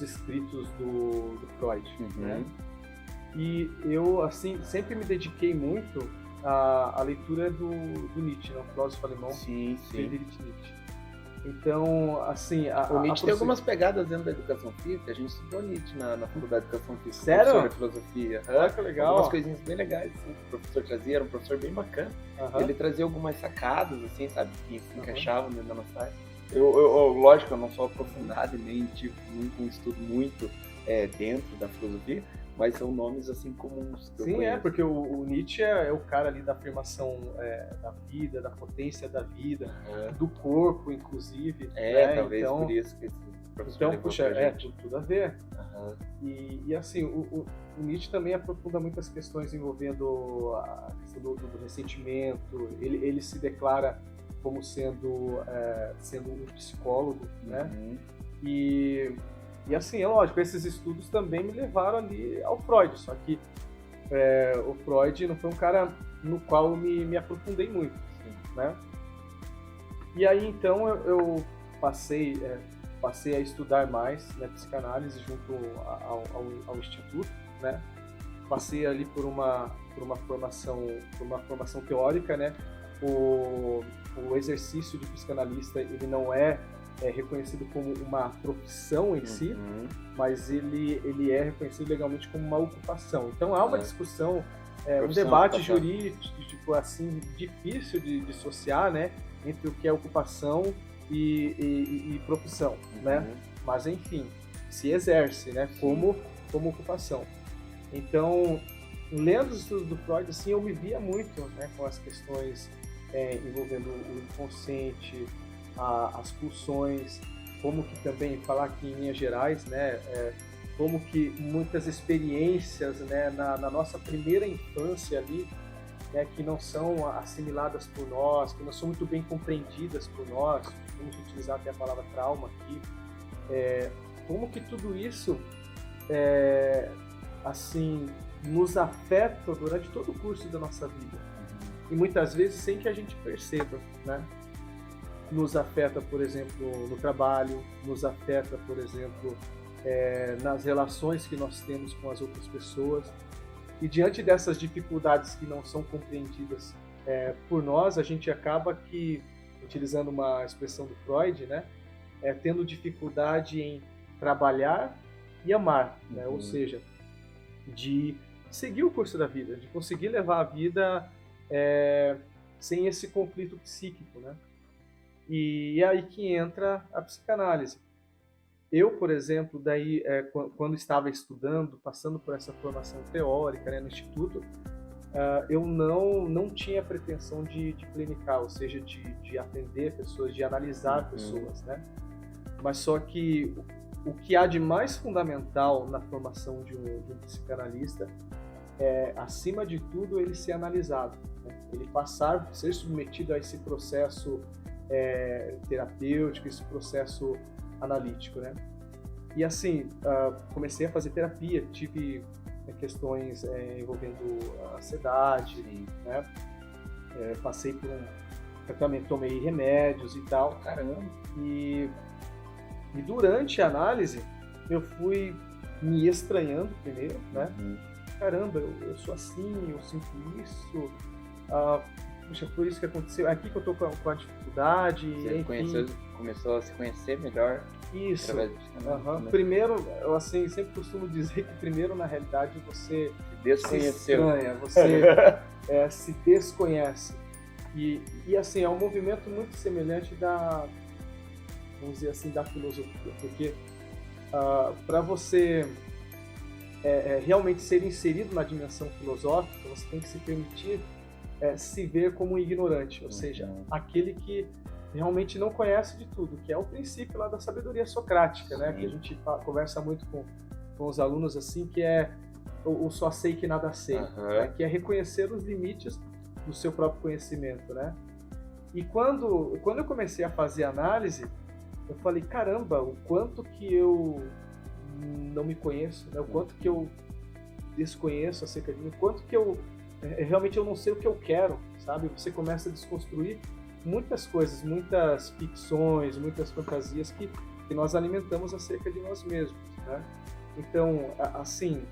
escritos do Freud, né? E eu, assim, sempre me dediquei muito à leitura do Nietzsche, né? O filósofo alemão, Friedrich Nietzsche. Então, assim... O Nietzsche tem algumas pegadas dentro da educação física, a gente estudou Nietzsche na faculdade de educação física. Sério? Professor de filosofia. Que legal. Algumas coisinhas bem legais, assim, que o professor trazia, era um professor bem bacana. Ele trazia algumas sacadas, assim, sabe, que se encaixavam dentro da nossa área. Lógico, eu não sou aprofundado e nem tive um estudo muito dentro da filosofia, mas são nomes assim comuns. Sim, porque o Nietzsche é o cara ali da afirmação da vida, da potência da vida, do corpo, inclusive. Talvez então, por isso que esse professor puxa, tudo a ver. E assim, o Nietzsche também aprofunda muitas questões envolvendo a questão do ressentimento. Ele se declara como sendo um psicólogo, né? E assim, é lógico, esses estudos também me levaram ali ao Freud, só que o Freud não foi um cara no qual eu me aprofundei muito, né? E aí, então, eu passei a estudar mais, né, psicanálise junto ao instituto, né? Passei ali por uma formação teórica, né? O exercício de psicanalista, ele não é reconhecido como uma profissão em si, mas ele é reconhecido legalmente como uma ocupação. Então há uma discussão, um debate jurídico assim difícil de dissociar, né, entre o que é ocupação e profissão, né? Mas enfim, se exerce, né, como ocupação. Então lendo os estudos do Freud, assim, eu me via muito, né, com as questões envolvendo o inconsciente, as pulsões, como que também, falar aqui em linhas gerais, né, como que muitas experiências, né, na nossa primeira infância ali, né, que não são assimiladas por nós, que não são muito bem compreendidas por nós, vamos utilizar até a palavra trauma aqui, como que tudo isso, assim, nos afeta durante todo o curso da nossa vida. E muitas vezes sem que a gente perceba, né? Nos afeta, por exemplo, no trabalho, nos afeta, por exemplo, nas relações que nós temos com as outras pessoas. E diante dessas dificuldades que não são compreendidas por nós, a gente acaba que, utilizando uma expressão do Freud, né, tendo dificuldade em trabalhar e amar, né? Ou seja, de seguir o curso da vida, de conseguir levar a vida sem esse conflito psíquico, né? E é aí que entra a psicanálise. Eu, por exemplo, daí, quando estava estudando, passando por essa formação teórica, né, no Instituto, eu não tinha pretensão de clinicar, ou seja, de atender pessoas, de analisar pessoas, né? Mas só que o que há de mais fundamental na formação de um psicanalista é, acima de tudo, ele ser analisado, né? Ele ser submetido a esse processo terapêutico, esse processo analítico, né? E assim, comecei a fazer terapia, tive questões envolvendo ansiedade, né? Passei por também tomei remédios e tal. Caramba! E durante a análise, eu fui me estranhando primeiro, né? Caramba, eu sou assim, eu sinto isso. Puxa, foi isso que aconteceu. É aqui que eu tô com a dificuldade. Você começou a se conhecer melhor. Isso. Através disso, né? Primeiro, eu assim, sempre costumo dizer que primeiro, na realidade, você se estranha, você se desconhece. E assim, é um movimento muito semelhante vamos dizer assim, da filosofia, porque para você realmente ser inserido na dimensão filosófica, você tem que se permitir se ver como um ignorante, ou seja, aquele que realmente não conhece de tudo, que é o princípio lá da sabedoria socrática, né? Que a gente conversa muito com os alunos assim, que é o só sei que nada sei, né? Que é reconhecer os limites do seu próprio conhecimento, né? E quando eu comecei a fazer análise, eu falei, caramba, o quanto que eu não me conheço, né? O quanto que eu desconheço acerca de mim, o quanto que realmente eu não sei o que eu quero, sabe? Você começa a desconstruir muitas coisas, muitas ficções, muitas fantasias que nós alimentamos acerca de nós mesmos, né? Então, assim,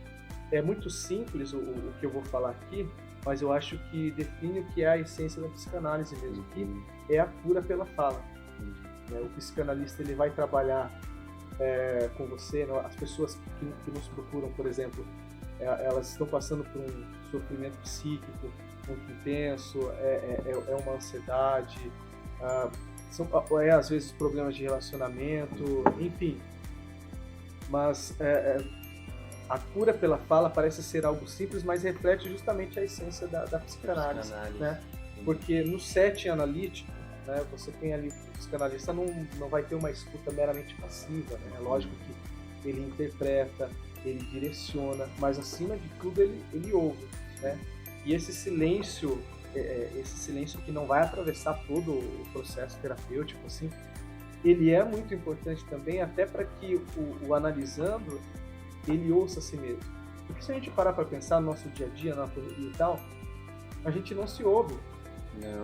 é muito simples o que eu vou falar aqui, mas eu acho que define o que é a essência da psicanálise mesmo, que é a cura pela fala. O psicanalista ele vai trabalhar com você, as pessoas que nos procuram, por exemplo, elas estão passando por um sofrimento psíquico muito intenso, é uma ansiedade, às vezes problemas de relacionamento, enfim. Mas a cura pela fala parece ser algo simples, mas reflete justamente a essência da psicanálise, né? Porque no setting analítico, né, você tem ali, o psicanalista não vai ter uma escuta meramente passiva, né? É lógico que ele interpreta, ele direciona, mas acima de tudo ele ouve, né? E esse silêncio que não vai atravessar todo o processo terapêutico, assim, ele é muito importante também, até para que o analisando, ele ouça a si mesmo. Porque se a gente parar para pensar no nosso dia a dia, na correria e tal, a gente não se ouve.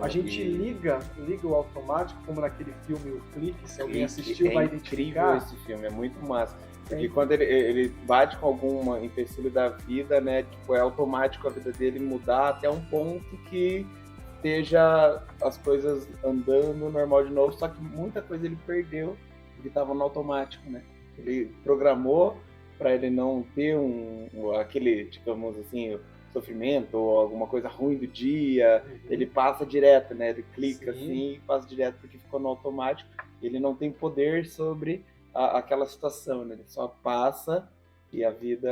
A gente liga o automático, como naquele filme O Clique, se alguém assistiu vai identificar. É incrível esse filme, é muito massa. Porque quando ele bate com alguma empecilho da vida, né, tipo, é automático a vida dele mudar até um ponto que esteja as coisas andando normal de novo, só que muita coisa ele perdeu porque estava no automático, né? Ele programou para ele não ter aquele, digamos assim, sofrimento ou alguma coisa ruim do dia, ele passa direto, né? Ele clica assim e passa direto porque ficou no automático. Ele não tem poder sobre aquela situação, né? Ele só passa e a vida,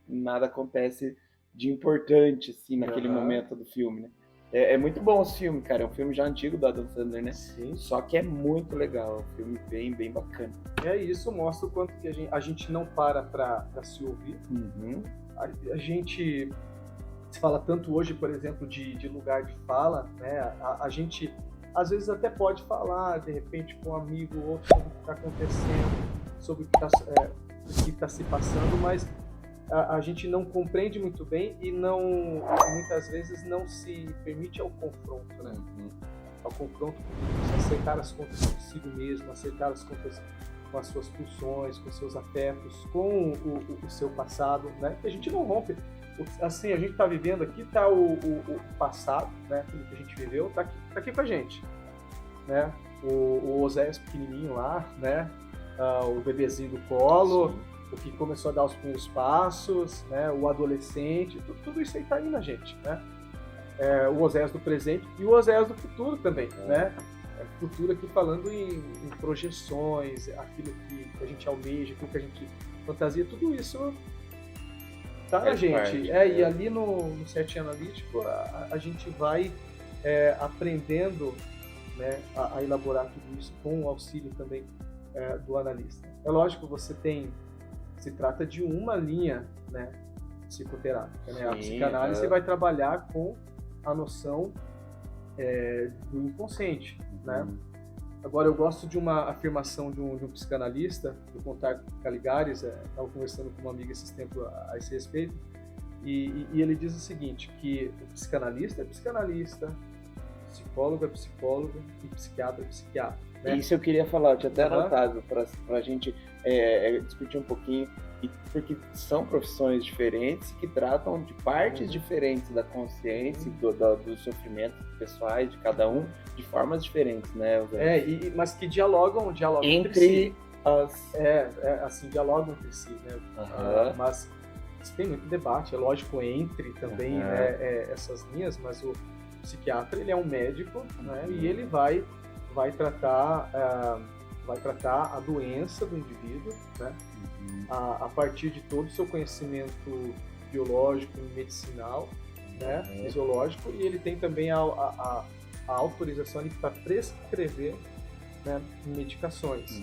nada acontece de importante, assim, naquele momento do filme, né? É muito bom esse filme, cara. É um filme já antigo do Adam Sandler, né? Sim. Só que é muito legal. É um filme bem, bem bacana. Isso mostra o quanto que a gente não para pra se ouvir. A gente se fala tanto hoje, por exemplo, de lugar de fala, né? A gente às vezes até pode falar, de repente, com um amigo ou outro sobre o que está acontecendo, sobre o que está se passando, mas a gente não compreende muito bem e muitas vezes não se permite ao confronto, né? Ao confronto, acertar as contas consigo mesmo, acertar as contas com as suas pulsões, com seus afetos, com o seu passado, né? Que a gente não rompe. Assim, a gente está vivendo aqui, tá o passado, né? Aquilo que a gente viveu, tá aqui com a gente, né? O Oséias pequenininho lá, né? O bebezinho do colo. Sim. O que começou a dar os primeiros passos, né? O adolescente, tudo isso aí tá aí na gente, né? O Oséias do presente e o Oséias do futuro também, né? Futuro aqui falando em projeções, aquilo que a gente almeja, aquilo que a gente fantasia, tudo isso tá na gente. E ali no Set Analítico a gente vai aprendendo, né, a elaborar tudo isso com o auxílio também do analista. É lógico, se trata de uma linha, né, psicoterápica, né? Sim, a psicanálise vai trabalhar com a noção do inconsciente, né? Agora, eu gosto de uma afirmação de um psicanalista, do Contar Caligares, estava conversando com uma amiga esses tempos a esse respeito, e ele diz o seguinte, que o psicanalista é psicanalista, psicólogo é psicólogo e psiquiatra é psiquiatra. Né? Isso eu queria falar, eu tinha até anotado para a gente discutir um pouquinho, porque são profissões diferentes que tratam de partes diferentes da consciência, dos sofrimentos pessoais de cada um, de formas diferentes, né? Mas que dialogam entre si. Assim, dialogam entre si, né? Mas tem muito debate, é lógico, entre também essas linhas, mas o psiquiatra, ele é um médico, né? E ele vai tratar a doença do indivíduo, né? A partir de todo o seu conhecimento biológico e medicinal, né? Fisiológico, e ele tem também a autorização para prescrever, né, medicações.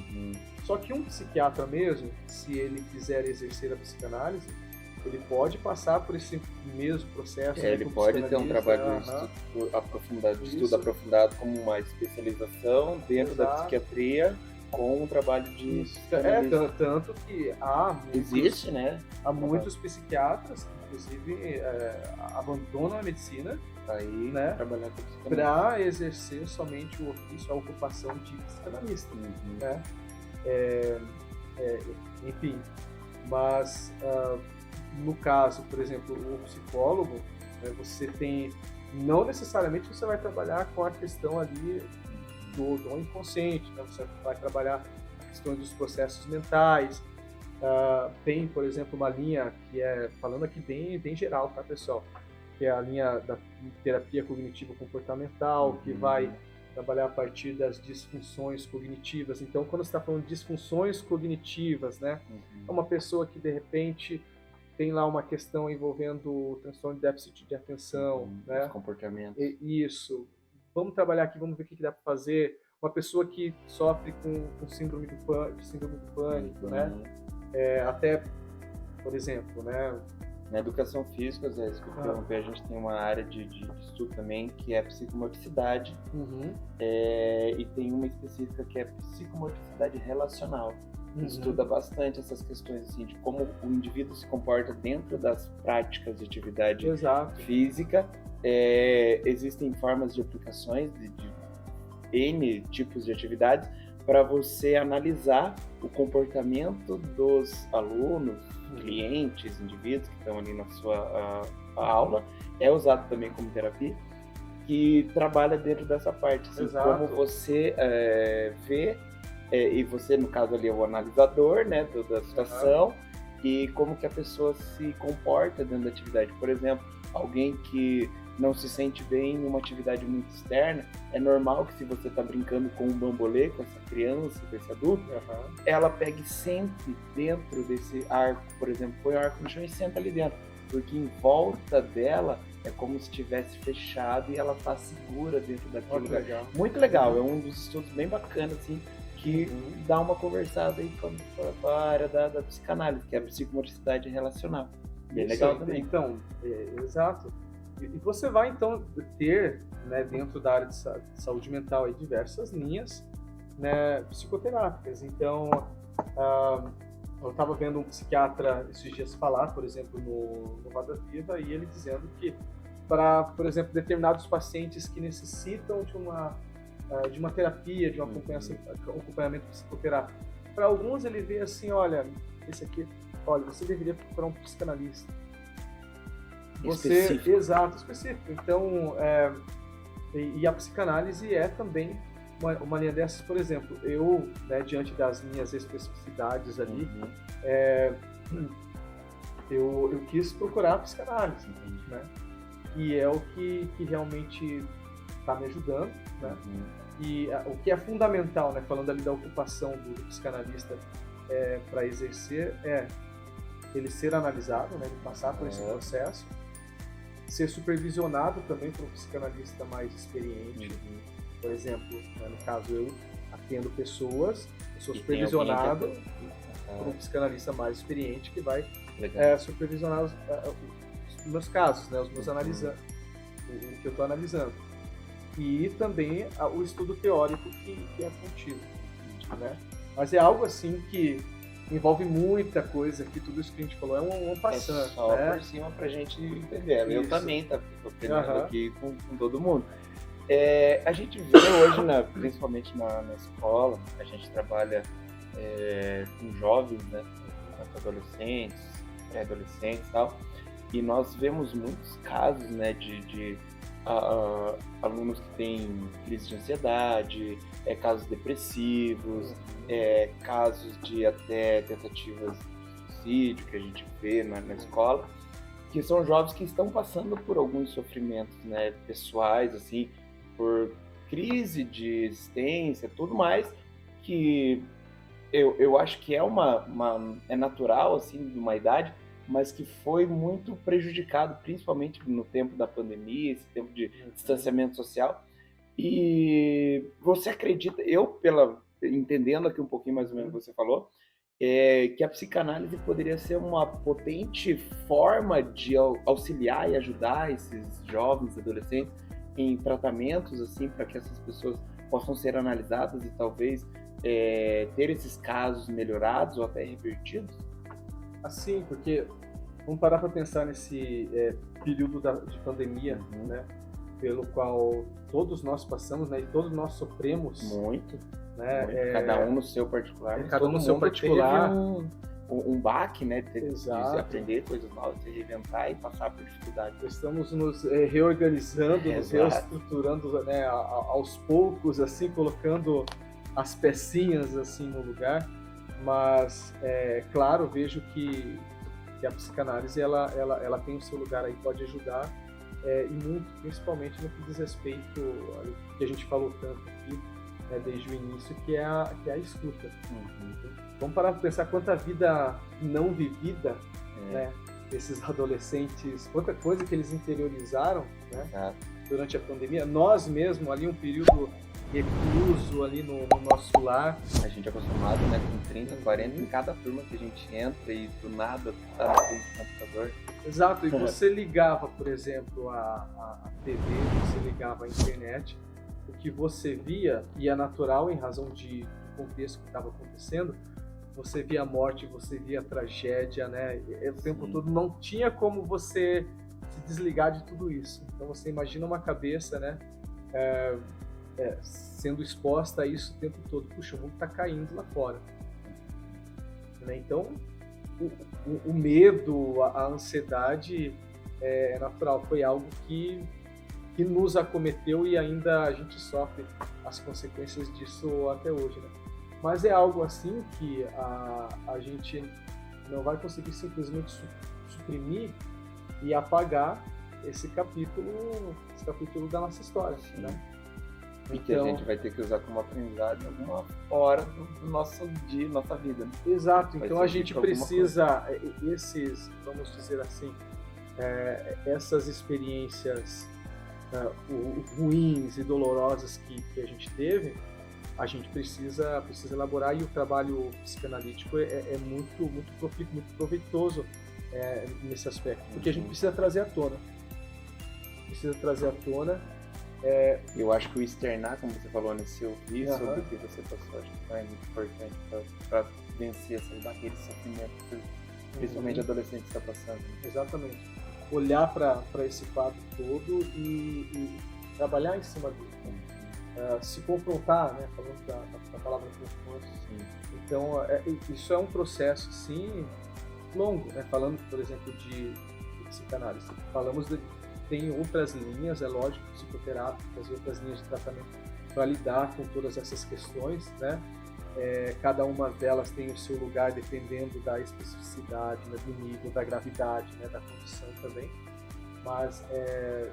Só que um psiquiatra mesmo, se ele quiser exercer a psicanálise, ele pode passar por esse mesmo processo. Ele pode ter um trabalho de estudo aprofundado como uma especialização dentro da psiquiatria, com um trabalho de tanto que existe, né? Há muitos psiquiatras que, inclusive, abandonam a medicina né, para exercer somente o ofício, a ocupação de psicanalista. Né? Enfim, mas no caso, por exemplo, o psicólogo, você tem, não necessariamente você vai trabalhar com a questão ali do inconsciente, né? Você vai trabalhar a questão dos processos mentais. Tem, por exemplo, uma linha que falando aqui bem geral, tá, pessoal? Que é a linha da terapia cognitivo-comportamental, que vai trabalhar a partir das disfunções cognitivas. Então, quando você está falando de disfunções cognitivas, né? É uma pessoa que, de repente, tem lá uma questão envolvendo o transtorno de déficit de atenção, né? Comportamento. Isso. Vamos trabalhar aqui, vamos ver o que dá para fazer. Uma pessoa que sofre com síndrome do pânico, né? Até, por exemplo, né? Na educação física, Zé, a gente tem uma área de estudo também que é psicomotricidade, e tem uma específica que é psicomotricidade relacional. Estuda bastante essas questões assim, de como o indivíduo se comporta dentro das práticas de atividade física. Existem formas de aplicações de N tipos de atividades para você analisar o comportamento dos alunos, clientes, indivíduos que estão ali na sua aula. É usado também como terapia, que trabalha dentro dessa parte, assim, como você vê, e você, no caso ali, é o analisador, né, da situação, e como que a pessoa se comporta dentro da atividade. Por exemplo, alguém que não se sente bem em uma atividade muito externa, é normal que, se você está brincando com um bambolê, com essa criança, com esse adulto, ela pegue sempre dentro desse arco, por exemplo, põe o arco no chão e senta ali dentro. porque em volta dela é como se estivesse fechado e ela tá segura dentro daquele lugar. Legal. Muito legal, é um dos estudos bem bacanas, assim, que dá uma conversada aí com a área da psicanálise, que é a psicomotricidade relacional. Bem legal também. Então, exato. E você vai, então, ter, né, dentro da área de saúde mental aí, diversas linhas, né, psicoterápicas. Então, eu estava vendo um psiquiatra esses dias falar, por exemplo, no Roda Viva, e ele dizendo que para, por exemplo, determinados pacientes que necessitam de uma terapia, de um acompanhamento psicoterápico, para alguns ele vê assim, olha, esse aqui, olha, você deveria procurar um psicanalista. Específico. Exato, específico. Então, e a psicanálise é também uma linha dessas. Por exemplo, eu, né, diante das minhas especificidades ali, eu quis procurar a psicanálise, né? E é o que realmente está me ajudando, né? E o que é fundamental, né, falando ali da ocupação do psicanalista para exercer, é ele ser analisado, né, ele passar por esse processo, ser supervisionado também por um psicanalista mais experiente. Por exemplo, né, no caso eu atendo pessoas, eu sou supervisionado por um psicanalista mais experiente que vai supervisionar os meus casos, né, os meus analisando, o que eu estou analisando. E também o estudo teórico que é contínuo, né? Mas é algo assim que envolve muita coisa, que tudo isso que a gente falou é um passando. É só, né? por cima pra gente entender. Eu Isso. também tô aprendendo aqui com todo mundo. A gente vê hoje, principalmente na escola, a gente trabalha com jovens, né, adolescentes, pré-adolescentes e tal, e nós vemos muitos casos, né, de alunos que têm crise de ansiedade, casos depressivos, casos de até tentativas de suicídio que a gente vê na escola, que são jovens que estão passando por alguns sofrimentos, né, pessoais, assim, por crise de existência, tudo mais, que eu acho que é natural, assim, de uma idade, mas que foi muito prejudicado, principalmente no tempo da pandemia, esse tempo de distanciamento social. E você acredita, entendendo aqui um pouquinho mais ou menos o que você falou, que a psicanálise poderia ser uma potente forma de auxiliar e ajudar esses jovens, adolescentes, em tratamentos, assim, para que essas pessoas possam ser analisadas e talvez ter esses casos melhorados ou até revertidos? Assim, porque vamos parar para pensar nesse período de pandemia, né, pelo qual todos nós passamos, né, e todos nós sofremos. Muito. Né, muito. Cada um no seu particular. Cada um no seu particular. Um baque, né, de aprender coisas novas, se reinventar e passar por dificuldades. Estamos nos reorganizando, nos reestruturando, né, aos poucos, assim, colocando as pecinhas assim no lugar. Mas, claro, vejo que a psicanálise ela tem o seu lugar aí, pode ajudar e muito, principalmente no que diz respeito ao que a gente falou tanto aqui, né, desde o início, que é a escuta. Vamos parar para pensar quanta vida não vivida, né, esses adolescentes, quanta coisa que eles interiorizaram, né, durante a pandemia. Nós mesmo, ali um período recluso ali no nosso lar. A gente é acostumado, né, com 30, 40 em cada turma que a gente entra e do nada tá na frente do computador. Exato, e você ligava, por exemplo, a TV, você ligava a internet, o que você via, e é natural em razão do contexto que estava acontecendo, você via a morte, você via a tragédia, né, o tempo todo, não tinha como você se desligar de tudo isso. Então você imagina uma cabeça, né, sendo exposta a isso o tempo todo. Puxa, o mundo está caindo lá fora. Né? Então, o medo, a ansiedade é natural. Foi algo que nos acometeu e ainda a gente sofre as consequências disso até hoje. Né? Mas é algo assim que a gente não vai conseguir simplesmente suprimir e apagar esse capítulo da nossa história. Né? E que a gente vai ter que usar como aprendizado em alguma hora do nosso dia, nossa vida. Né? Exato, então a gente precisa, esses, vamos dizer assim, essas experiências ruins e dolorosas que a gente teve, a gente precisa elaborar, e o trabalho psicanalítico é muito profícuo, muito proveitoso nesse aspecto, porque a gente precisa trazer à tona. Eu acho que o externar, como você falou, nesse ouvir sobre o que você passou, acho que é muito importante para vencer essas barreiras de sofrimento que principalmente adolescente está passando. Exatamente. Olhar para esse quadro todo e trabalhar em cima dele. Se confrontar, né? Falando da palavra confronto. Então, isso é um processo, sim, longo, né? Falando, por exemplo, de psicanálise. Tem outras linhas, é lógico, psicoterápicas e outras linhas de tratamento para lidar com todas essas questões, né? Cada uma delas tem o seu lugar dependendo da especificidade, né, do nível, da gravidade, né, da condição também. Mas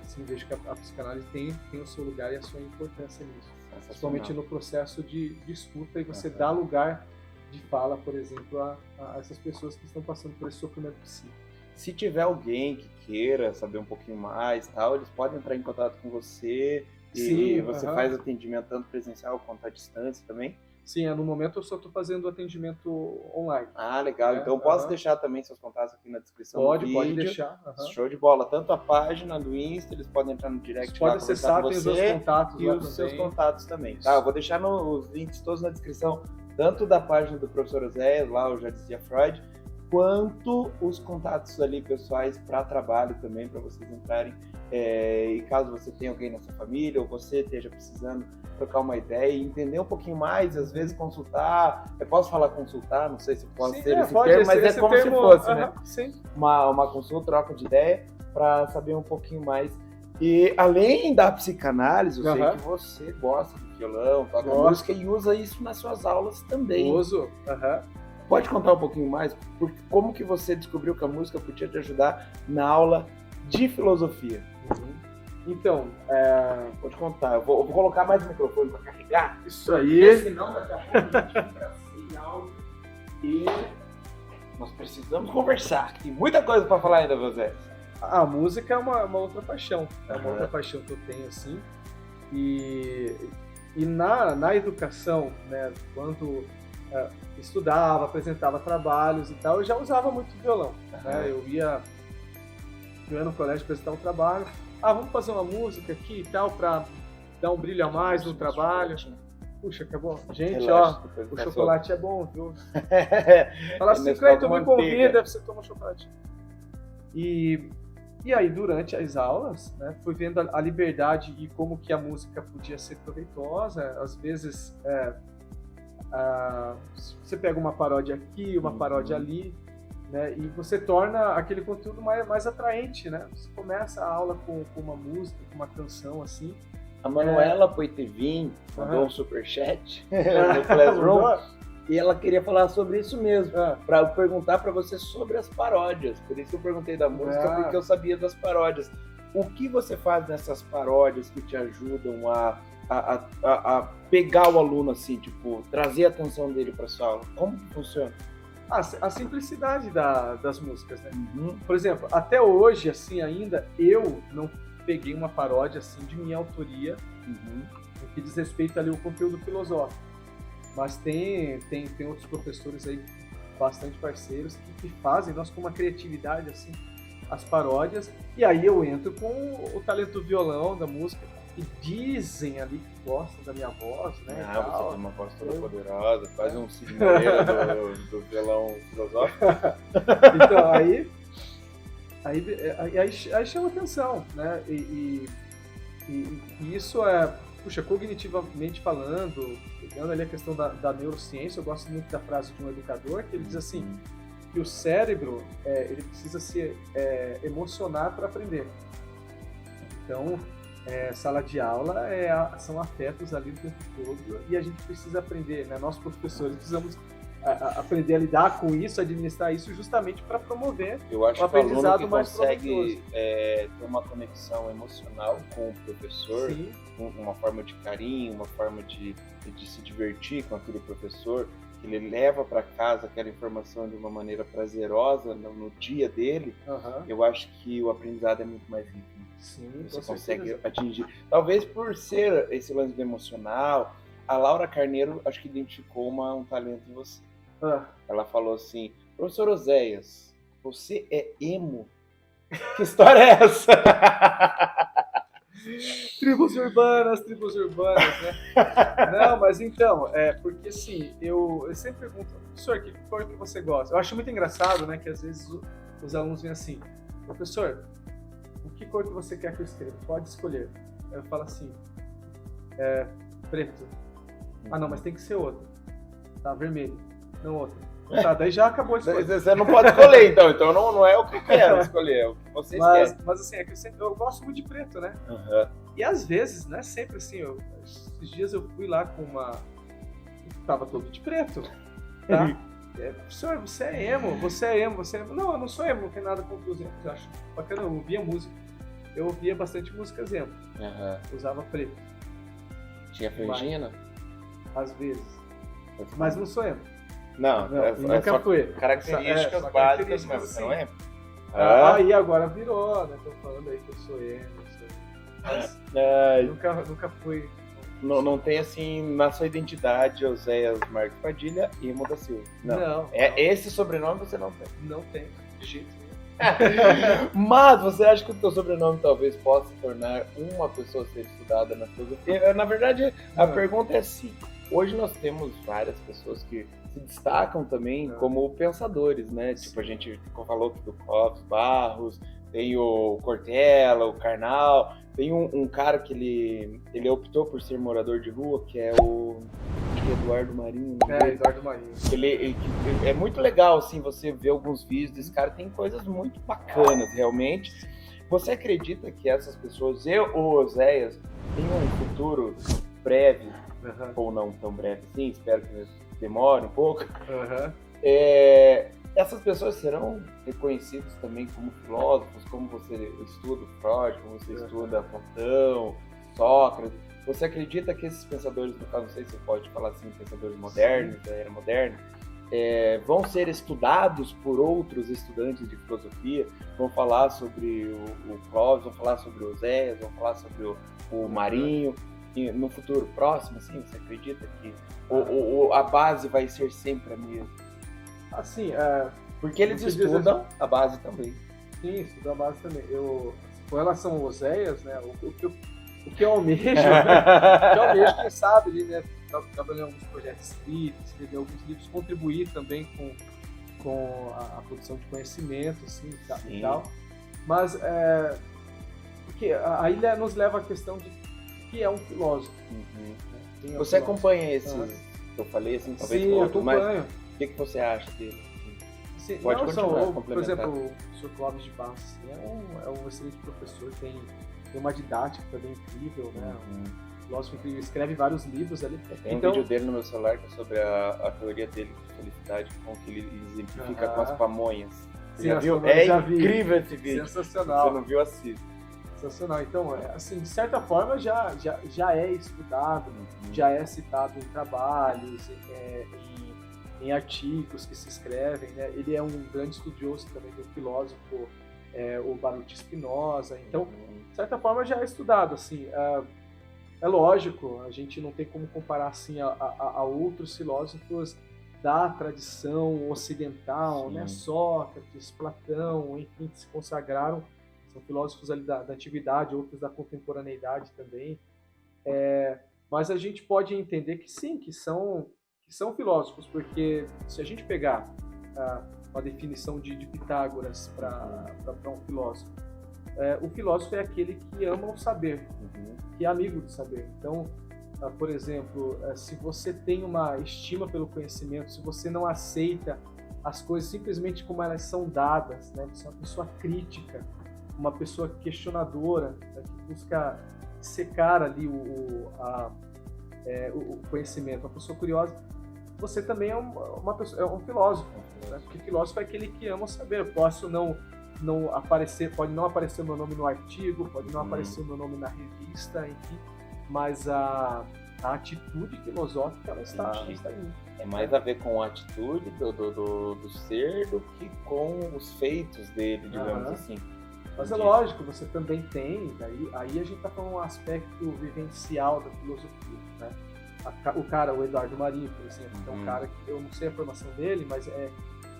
sim, vejo que a psicanálise tem o seu lugar e a sua importância nisso. Principalmente no processo de escuta, e você dá lugar de fala, por exemplo, a essas pessoas que estão passando por esse sofrimento psíquico. Se tiver alguém que queira saber um pouquinho mais, tal, eles podem entrar em contato com você e você faz atendimento tanto presencial quanto à distância também? Sim, no momento eu só estou fazendo atendimento online. Ah, legal. Então posso deixar também seus contatos aqui na descrição do vídeo. Pode deixar. Show de bola. Tanto a página do Insta, eles podem entrar no direct lá, pode acessar, tem os seus contatos e os seus contatos também. Tá, eu vou deixar os links todos na descrição, tanto da página do professor Oséias, lá eu já dizia Freud, quanto os contatos ali pessoais para trabalho também, para vocês entrarem. E caso você tenha alguém na sua família ou você esteja precisando trocar uma ideia e entender um pouquinho mais, às vezes consultar. Eu posso falar consultar, não sei se pode ser esse termo, mas é como se fosse, né? Sim. Uma consulta, troca de ideia, para saber um pouquinho mais. E além da psicanálise, eu sei que você gosta de violão, toca música e usa isso nas suas aulas também. Uso. Pode contar um pouquinho mais? Como que você descobriu que a música podia te ajudar na aula de filosofia? Então, pode contar. Eu vou colocar mais o microfone para carregar. Isso aí. Senão daqui a pouco a gente fica sem áudio. E nós precisamos conversar. Tem muita coisa para falar ainda, José. A música é uma outra paixão. É uma outra paixão que eu tenho, assim. E na educação, né, quando estudava, apresentava trabalhos e tal, eu já usava muito violão. Né? Eu ia no colégio apresentar um trabalho. Vamos fazer uma música aqui e tal, para dar um brilho a mais no trabalho. Puxa, acabou. Gente, o chocolate é bom, viu? Fala assim, Cleiton, me convida, você toma chocolate. E aí, durante as aulas, né, fui vendo a liberdade e como que a música podia ser proveitosa. Às vezes, você pega uma paródia aqui, uma paródia ali, né, e você torna aquele conteúdo mais atraente, né? Você começa a aula com uma música, com uma canção, assim. A Manuela Poitevin mandou um superchat no Classroom e ela queria falar sobre isso mesmo, para perguntar para você sobre as paródias. Por isso eu perguntei da música, porque eu sabia das paródias. O que você faz nessas paródias que te ajudam a pegar o aluno, assim, tipo, trazer a atenção dele para sua aula? Como que funciona? A simplicidade das músicas, né? Por exemplo, até hoje, assim, ainda, eu não peguei uma paródia, assim, de minha autoria, no que diz respeito ali ao conteúdo filosófico. Mas tem outros professores aí, bastante parceiros, que fazem, com uma criatividade, assim, as paródias. E aí eu entro com o talento violão da música, e dizem ali que gostam da minha voz, né? Você tem uma voz toda poderosa, faz um Cid Moreira do violão filosófico. Então, aí chama atenção, né? E isso cognitivamente falando, pegando ali a questão da neurociência, eu gosto muito da frase de um educador, que ele diz assim, que o cérebro, ele precisa se emocionar para aprender. Então, sala de aula são afetos ali o tempo todo, e a gente precisa aprender, né? Nós professores precisamos aprender a lidar com isso, administrar isso, justamente para promover o aprendizado mais proveitoso. Ter uma conexão emocional com o professor, uma forma de carinho, uma forma de se divertir com aquele professor, que ele leva para casa aquela informação de uma maneira prazerosa no dia dele, eu acho que o aprendizado é muito mais rico. Sim, você consegue atingir. Talvez por ser esse lance do emocional, a Laura Carneiro acho que identificou um talento em você. Ela falou assim: professor Oséias, você é emo? Que história é essa? Tribos urbanas, né? Não, mas então, porque assim, eu sempre pergunto, professor, que cor que você gosta? Eu acho muito engraçado, né, que às vezes os alunos vêm assim, professor, que cor que você quer que eu escreva? Pode escolher. Aí eu falo assim, preto. Ah, não, mas tem que ser outro. Tá, vermelho. Não outro. Tá, daí já acabou a escolha. Você não pode escolher, então não é o que eu quero escolher, é o que vocês querem. Mas assim, é que eu gosto muito de preto, né? E às vezes, não é sempre assim, esses dias eu fui lá com uma... Tava todo de preto, tá? Professor, você é emo. Não, eu não sou emo, não tem nada contra os emos. Eu acho bacana, eu ouvia música. Eu ouvia bastante músicas emo. Usava preto. Tinha frangina? Às vezes. Mas não sou emo. Não, nunca fui. Características básicas, mas você não é? Aí agora virou, né? Tô falando aí que eu sou emo. Mas nunca fui. Não tem assim, na sua identidade, Oséias Marques Padilha, emo da Silva. Não. Esse sobrenome você não tem. Não tem, de jeito nenhum. Mas você acha que o teu sobrenome talvez possa se tornar uma pessoa a ser estudada na filosofia? Na verdade, a pergunta é se hoje nós temos várias pessoas que se destacam também como pensadores, né? Tipo, a gente falou do Clóvis Barros, tem o Cortella, o Karnal, tem um cara que ele optou por ser morador de rua, que é o Eduardo Marinho. Eduardo Marinho. Ele é muito legal, assim, você ver alguns vídeos desse cara, tem coisas muito bacanas, realmente. Você acredita que essas pessoas, o Oséias, tem um futuro breve, ou não tão breve assim, espero que demore um pouco, essas pessoas serão reconhecidas também como filósofos, como você estuda Freud, como você estuda Platão, Sócrates. Você acredita que esses pensadores, no caso, não sei se você pode falar assim, pensadores modernos, da era moderna, vão ser estudados por outros estudantes de filosofia? Vão falar sobre o Clóvis, vão falar sobre o Oséias, vão falar sobre o Marinho? E no futuro próximo, assim, você acredita que a base vai ser sempre a mesma? Assim, porque eles estudam a base também. Sim, estudam a base também. Com relação ao Oséias, né, o que eu almejo, quem sabe, ali, né, trabalhando em alguns projetos escritos, escrever alguns livros, contribuir também com a produção de conhecimento, assim, e tal. Mas, porque aí nos leva à questão de que é um filósofo. Né? Você acompanha esses que eu falei, assim, talvez? Sim, eu acompanho. O que você acha dele? Sim, pode continuar, por exemplo, o Sr. Clóvis de Barros assim, é um excelente professor, tem uma didática também incrível, né? Um filósofo incrível, escreve vários livros ali. Tem um vídeo dele no meu celular que é sobre a teoria dele de felicidade, com que ele exemplifica com as pamonhas. Você já viu? Incrível esse vídeo. Sensacional. Você não viu, assista. Sensacional. Então, assim, de certa forma já é estudado, já é citado em trabalhos, em artigos que se escrevem, né? Ele é um grande estudioso também do filósofo, o Baruch Spinoza. Então, de certa forma já é estudado, assim. É lógico, a gente não tem como comparar assim a outros filósofos da tradição ocidental, né? Sócrates, Platão, enfim, que se consagraram. São filósofos ali da antiguidade, outros da contemporaneidade também. Mas a gente pode entender que sim, que são filósofos, porque se a gente pegar uma definição de Pitágoras para um filósofo, o filósofo é aquele que ama o saber, que é amigo do saber. Então, por exemplo, se você tem uma estima pelo conhecimento, se você não aceita as coisas simplesmente como elas são dadas, né? Você é uma pessoa crítica, uma pessoa questionadora, né, que busca secar ali o conhecimento, uma pessoa curiosa, você também é um filósofo, né? Porque filósofo é aquele que ama o saber. Posso não aparecer, pode não aparecer o meu nome no artigo, pode não aparecer o meu nome na revista, enfim, mas a atitude filosófica ela está em mim. É mais a ver com a atitude do ser do que com os feitos dele, digamos assim. Mas é lógico, você também tem, aí a gente está falando um aspecto vivencial da filosofia, né? O cara, o Eduardo Marinho, por exemplo, que é um cara que eu não sei a formação dele, mas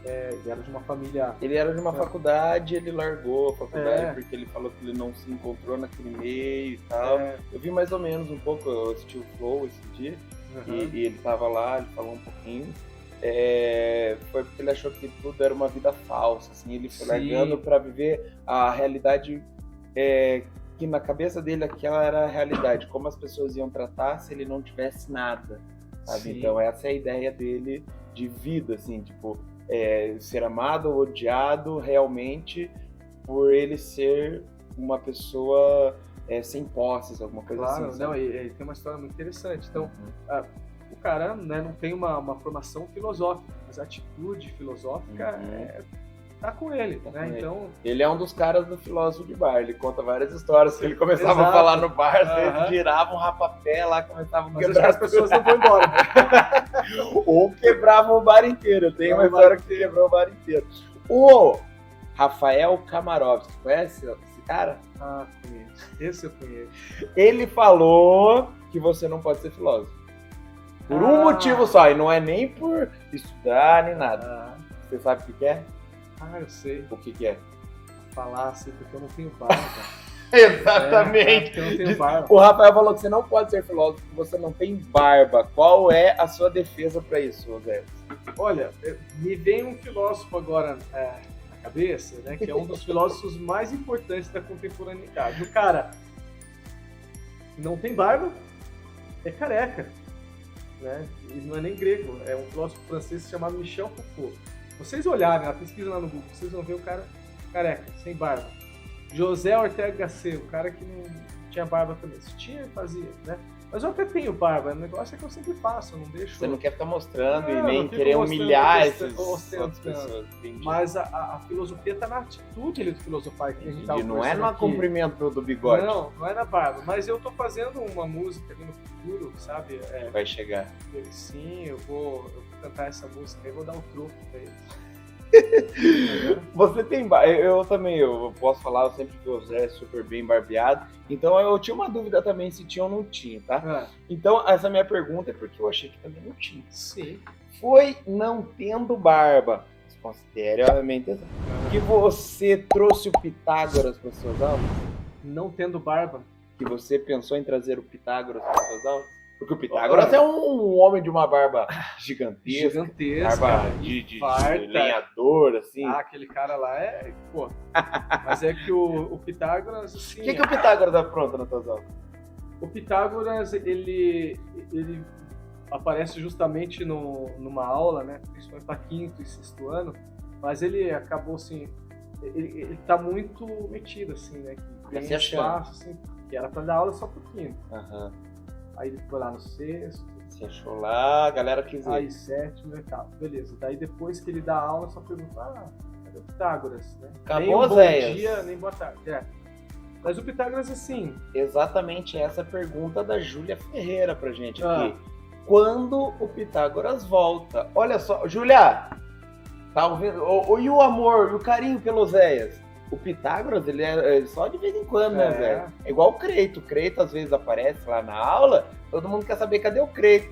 ele era de uma família... Ele era de uma faculdade, ele largou a faculdade porque ele falou que ele não se encontrou naquele meio e tal. Eu vi mais ou menos um pouco, eu assisti o Flow esse dia, e ele tava lá, ele falou um pouquinho. Foi porque ele achou que tudo era uma vida falsa, assim, ele foi largando para viver a realidade que na cabeça dele aquela era a realidade, como as pessoas iam tratar se ele não tivesse nada, sabe? Então essa é a ideia dele de vida, assim, tipo, ser amado ou odiado realmente por ele ser uma pessoa sem posses, alguma coisa assim. Claro, não, ele tem uma história muito interessante. Então, o cara, né, não tem uma formação filosófica, mas a atitude filosófica tá com ele, né? Então, ele é um dos caras do filósofo de bar, ele conta várias histórias que ele começava a falar no bar, eles giravam um rapapé lá, começavam a quebrar, as pessoas não vão embora, né? Ou quebravam o bar inteiro. Tem uma história que quebrou o bar inteiro. O Rafael Kamarovski, conhece esse cara? Ah, conheço. Esse eu conheço. Ele falou que você não pode ser filósofo. Por um motivo só, e não é nem por estudar, nem nada. Você sabe o que é? Eu sei. O que é? Falar assim, porque eu não tenho barba. Exatamente. Porque eu não tenho barba. O Rafael falou que você não pode ser filósofo porque você não tem barba. Qual é a sua defesa para isso, Zé? Olha, me vem um filósofo agora na cabeça, né, que é um dos filósofos mais importantes da contemporaneidade. O cara não tem barba, é careca, né? E não é nem grego, é um filósofo francês chamado Michel Foucault. Vocês olharem na pesquisa lá no Google, vocês vão ver o cara careca, sem barba. José Ortega Gasset, o cara que não tinha barba também. Se tinha, fazia, né? Mas eu até tenho barba, o negócio é que eu sempre faço, eu não deixo... Você não quer ficar mostrando e nem querer humilhar essas outras pessoas. Mas a filosofia está na atitude de filosofar. Que a gente e não é no comprimento do bigode. Não é na barba. Mas eu tô fazendo uma música ali no futuro, sabe? Vai chegar. Sim, eu vou cantar essa música e vou dar um troco pra eles. Você tem eu também, eu posso falar, eu sempre vi o Zé super bem barbeado, então eu tinha uma dúvida também se tinha ou não tinha, tá? Então essa minha pergunta é porque eu achei que também não tinha. Sim. Foi não tendo barba, considere obviamente que você trouxe o Pitágoras para suas aulas? Não tendo barba? Que você pensou em trazer o Pitágoras para suas aulas? Porque o Pitágoras é um homem de uma barba gigantesca. Barba de lenhador, assim. Aquele cara lá pô. Mas é que o Pitágoras, assim... O que o Pitágoras apronta nas tuas aulas? O Pitágoras, ele aparece justamente numa aula, né? Principalmente para quinto e sexto ano. Mas ele acabou, assim... Ele tá muito metido, assim, né? Que tem espaço, assim, que era para dar aula só por quinto. Aí ele foi lá no sexto. Se achou lá, a galera quis ir. Aí sétimo e tal. Beleza. Daí depois que ele dá aula, só pergunta, cadê o Pitágoras? Né? Acabou, nem bom dia, nem boa tarde. Mas o Pitágoras, assim... Exatamente essa pergunta da Júlia Ferreira pra gente aqui. Quando o Pitágoras volta? Olha só, Júlia, tá ouvindo? E o amor, e o carinho pelo Zéias? O Pitágoras, ele é só de vez em quando, né, Zé? É igual o Creito. O Creito, às vezes, aparece lá na aula, todo mundo quer saber cadê o Creito.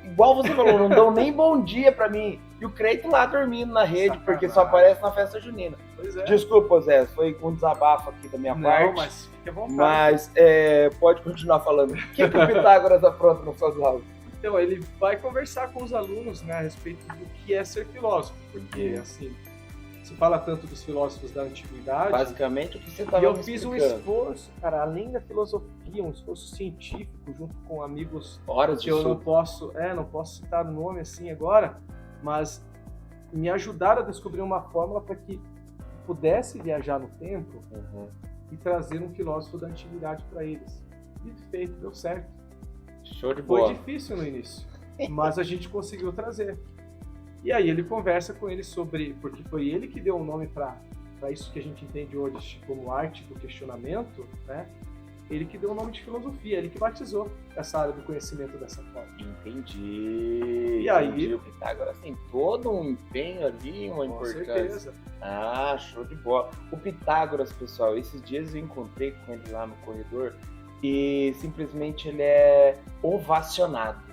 Igual você falou, não dão nem bom dia pra mim. E o Creito lá dormindo na rede, porque só aparece na festa junina. Pois é. Desculpa, Zé, foi um desabafo aqui da minha parte. Não, mas fique à vontade. Mas pode continuar falando. O que o Pitágoras apronta nas suas aulas? Então, ele vai conversar com os alunos, né, a respeito do que é ser filósofo. Porque, assim... Se fala tanto dos filósofos da antiguidade. Basicamente o que você estava me explicando. E eu fiz um esforço, cara, além da filosofia, um esforço científico, junto com amigos que eu não posso citar o nome assim agora, mas me ajudaram a descobrir uma fórmula para que pudesse viajar no tempo e trazer um filósofo da antiguidade para eles. E feito, deu certo. Show de bola. Foi difícil no início, mas a gente conseguiu trazer. E aí ele conversa com ele sobre... Porque foi ele que deu o nome para isso que a gente entende hoje como arte do questionamento, né? ele que deu o nome de filosofia, ele que batizou essa área do conhecimento dessa forma. Entendi. E aí? O Pitágoras tem todo um empenho ali, uma importância. Certeza. Ah, show de bola. O Pitágoras, pessoal, esses dias eu encontrei com ele lá no corredor e simplesmente ele é ovacionado.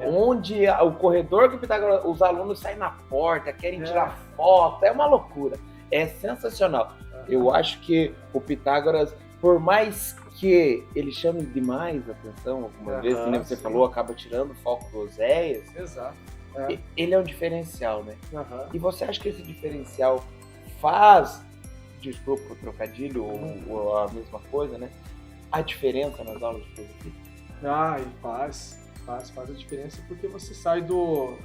Onde o corredor que o Pitágoras, os alunos saem na porta, querem tirar foto, é uma loucura. É sensacional. Eu acho que o Pitágoras, por mais que ele chame demais a atenção, alguma vez, que nem você falou, acaba tirando o foco do Oséias. Exato. Ele é um diferencial, né? Uhum. E você acha que esse diferencial faz, desculpa o trocadilho, ou a mesma coisa, né? A diferença nas aulas de filosofia? E faz a diferença, porque você sai do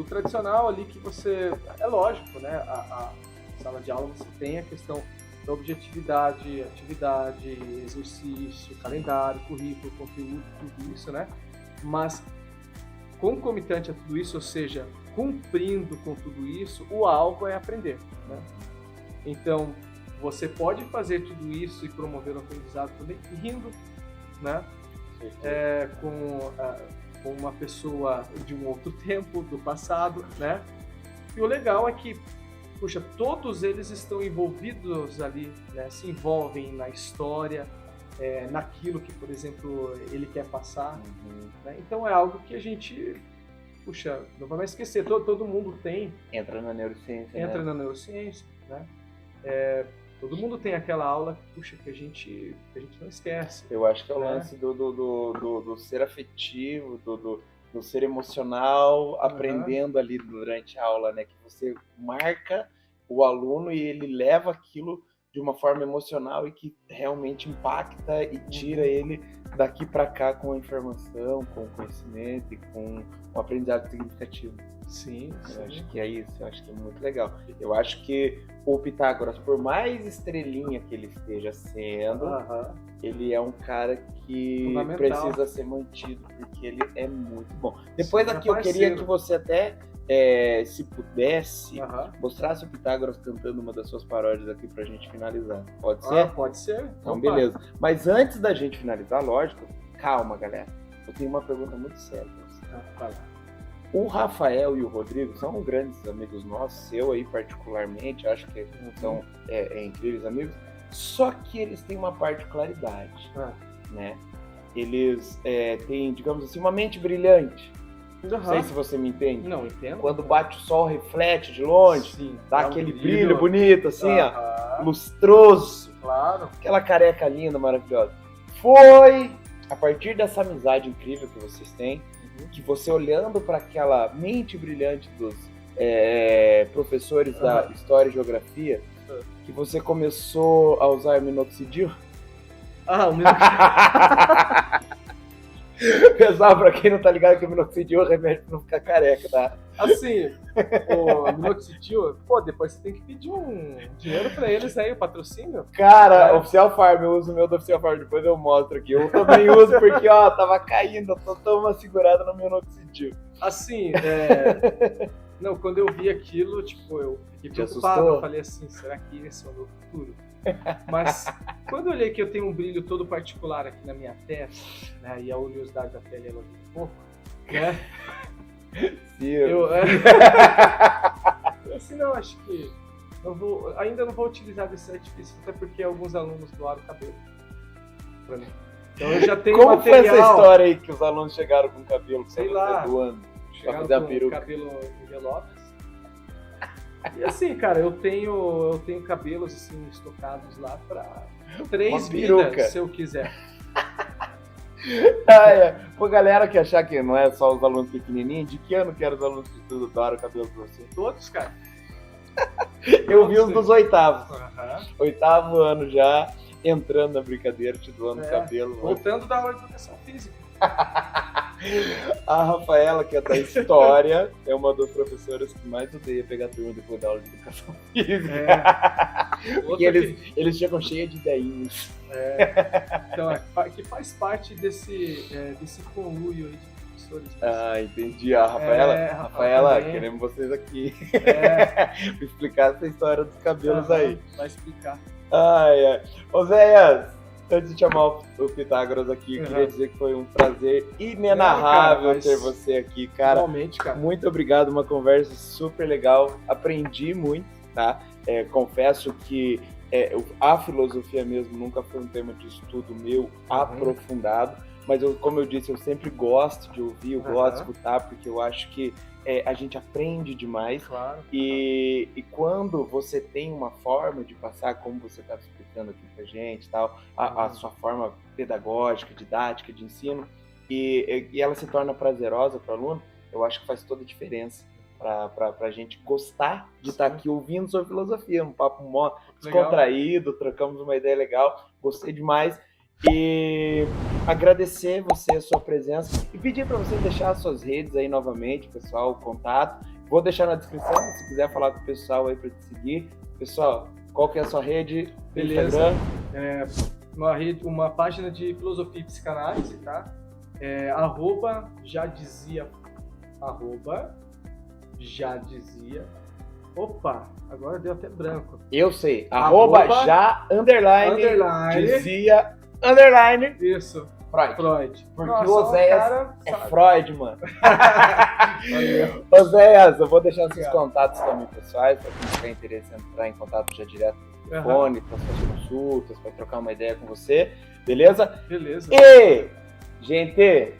tradicional ali, que você... É lógico, né? A sala de aula você tem a questão da objetividade, atividade, exercício, calendário, currículo, conteúdo, tudo isso, né? Mas concomitante a tudo isso, ou seja, cumprindo com tudo isso, o alvo é aprender, né? Então, você pode fazer tudo isso e promover o aprendizado também rindo, né? Com uma pessoa de um outro tempo, do passado, né? E o legal é que, puxa, todos eles estão envolvidos ali, né? Se envolvem na história, naquilo que, por exemplo, ele quer passar. Né? Então é algo que a gente, puxa, não vai mais esquecer. Todo mundo tem. Entra na neurociência. Na neurociência, né? Todo mundo tem aquela aula, puxa, que a gente não esquece. Eu acho que é o lance do ser afetivo, do ser emocional, aprendendo ali durante a aula, né? Que você marca o aluno e ele leva aquilo de uma forma emocional e que realmente impacta e tira ele daqui para cá com a informação, com o conhecimento e com um aprendizado significativo. Sim. Eu acho que é isso, eu acho que é muito legal. Eu acho que o Pitágoras, por mais estrelinha que ele esteja sendo, ele é um cara que precisa ser mantido, porque ele é muito bom. Depois aqui eu queria que você até, se pudesse, mostrasse o Pitágoras cantando uma das suas paródias aqui pra gente finalizar. Pode ser? Pode ser. Então, beleza. Mas antes da gente finalizar, lógico, calma, galera. Eu tenho uma pergunta muito séria pra você. Vai lá. O Rafael e o Rodrigo são grandes amigos nossos, eu aí particularmente, acho que são incríveis amigos, só que eles têm uma particularidade, né? Eles têm, digamos assim, uma mente brilhante. Não sei se você me entende. Não, entendo. Quando bate o sol, reflete de longe, sim, dá aquele brilho bonito, assim, ó, lustroso. Claro. Aquela careca linda, maravilhosa. Foi a partir dessa amizade incrível que vocês têm, que você olhando para aquela mente brilhante dos professores da História e Geografia, que você começou a usar minoxidil? O minoxidil. Pessoal, pra quem não tá ligado, que o minoxidil é remédio pra não ficar careca, tá? Assim, o minoxidil, depois você tem que pedir um dinheiro pra eles aí, o patrocínio. Cara, Oficial Farm, eu uso o meu do Oficial Farm, depois eu mostro aqui. Eu também uso porque, tava caindo, eu tô dando uma segurada no minoxidil. Assim, não, quando eu vi aquilo, tipo, eu fiquei preocupado, eu falei assim, será que esse é o meu futuro? Mas quando eu olhei que eu tenho um brilho todo particular aqui na minha testa, né, e a oleosidade da pele ela um pouco, né? Sim. Assim, não, acho que ainda não vou utilizar desse artifício, até porque alguns alunos doaram o cabelo pra mim. Então eu já tenho Como material. foi essa história aí que os alunos chegaram com cabelo? Sei lá. Doando, chegaram com cabelo em velotes. E assim, cara, eu tenho cabelos assim estocados lá pra 3 vidas, se eu quiser. Pô, galera que achar que não é só os alunos pequenininhos, de que ano que eram os alunos que doaram o cabelo pra você? Todos, cara. Eu vi os dos oitavos. 8º ano já, entrando na brincadeira, te doando cabelo. Voltando da aula de educação física. A Rafaela, que é da História, é uma das professoras que mais odeia pegar turma depois da aula de educação física. Porque eles chegam cheios de ideinhas. Então, que faz parte desse conluio aí de professores. Entendi. A Rafaela, queremos vocês aqui. Pra explicar essa história dos cabelos aí. Vai explicar. Oséias, Antes de chamar o Pitágoras aqui, eu queria dizer que foi um prazer inenarrável ter você aqui, cara. Realmente, cara. Muito obrigado, uma conversa super legal. Aprendi muito, tá? Confesso que a filosofia mesmo nunca foi um tema de estudo meu aprofundado, mas como eu disse, eu sempre gosto de ouvir, eu gosto de escutar, porque eu acho que a gente aprende demais. Claro. E quando você tem uma forma de passar, como você estava explicando aqui pra gente, tal, a sua forma pedagógica, didática, de ensino, e ela se torna prazerosa para o aluno, eu acho que faz toda a diferença para a gente gostar de estar aqui ouvindo sobre filosofia, um papo mó descontraído, trocamos uma ideia legal, gostei demais. E agradecer você, a sua presença, e pedir para você deixar as suas redes aí novamente, pessoal, o contato. Vou deixar na descrição, se quiser falar com o pessoal aí para te seguir. Pessoal, qual que é a sua rede? Beleza. Uma página de filosofia e psicanálise, tá? Já dizia. Opa, agora deu até branco. Eu sei. Já, dizia, underline. Isso. Freud. Porque Nossa, o Oséias sabe. Freud, mano. Oséias, eu vou deixar seus contatos também pessoais, para quem tiver interesse em entrar em contato já direto no telefone, para suas consultas, para trocar uma ideia com você, beleza? Beleza. E, gente,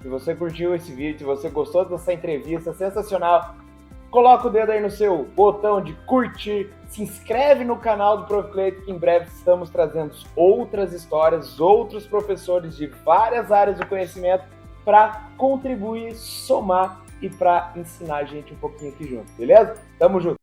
se você curtiu esse vídeo, se você gostou dessa entrevista sensacional, coloca o dedo aí no seu botão de curtir, se inscreve no canal do Prof. Cleiton, que em breve estamos trazendo outras histórias, outros professores de várias áreas do conhecimento para contribuir, somar e para ensinar a gente um pouquinho aqui junto, beleza? Tamo junto!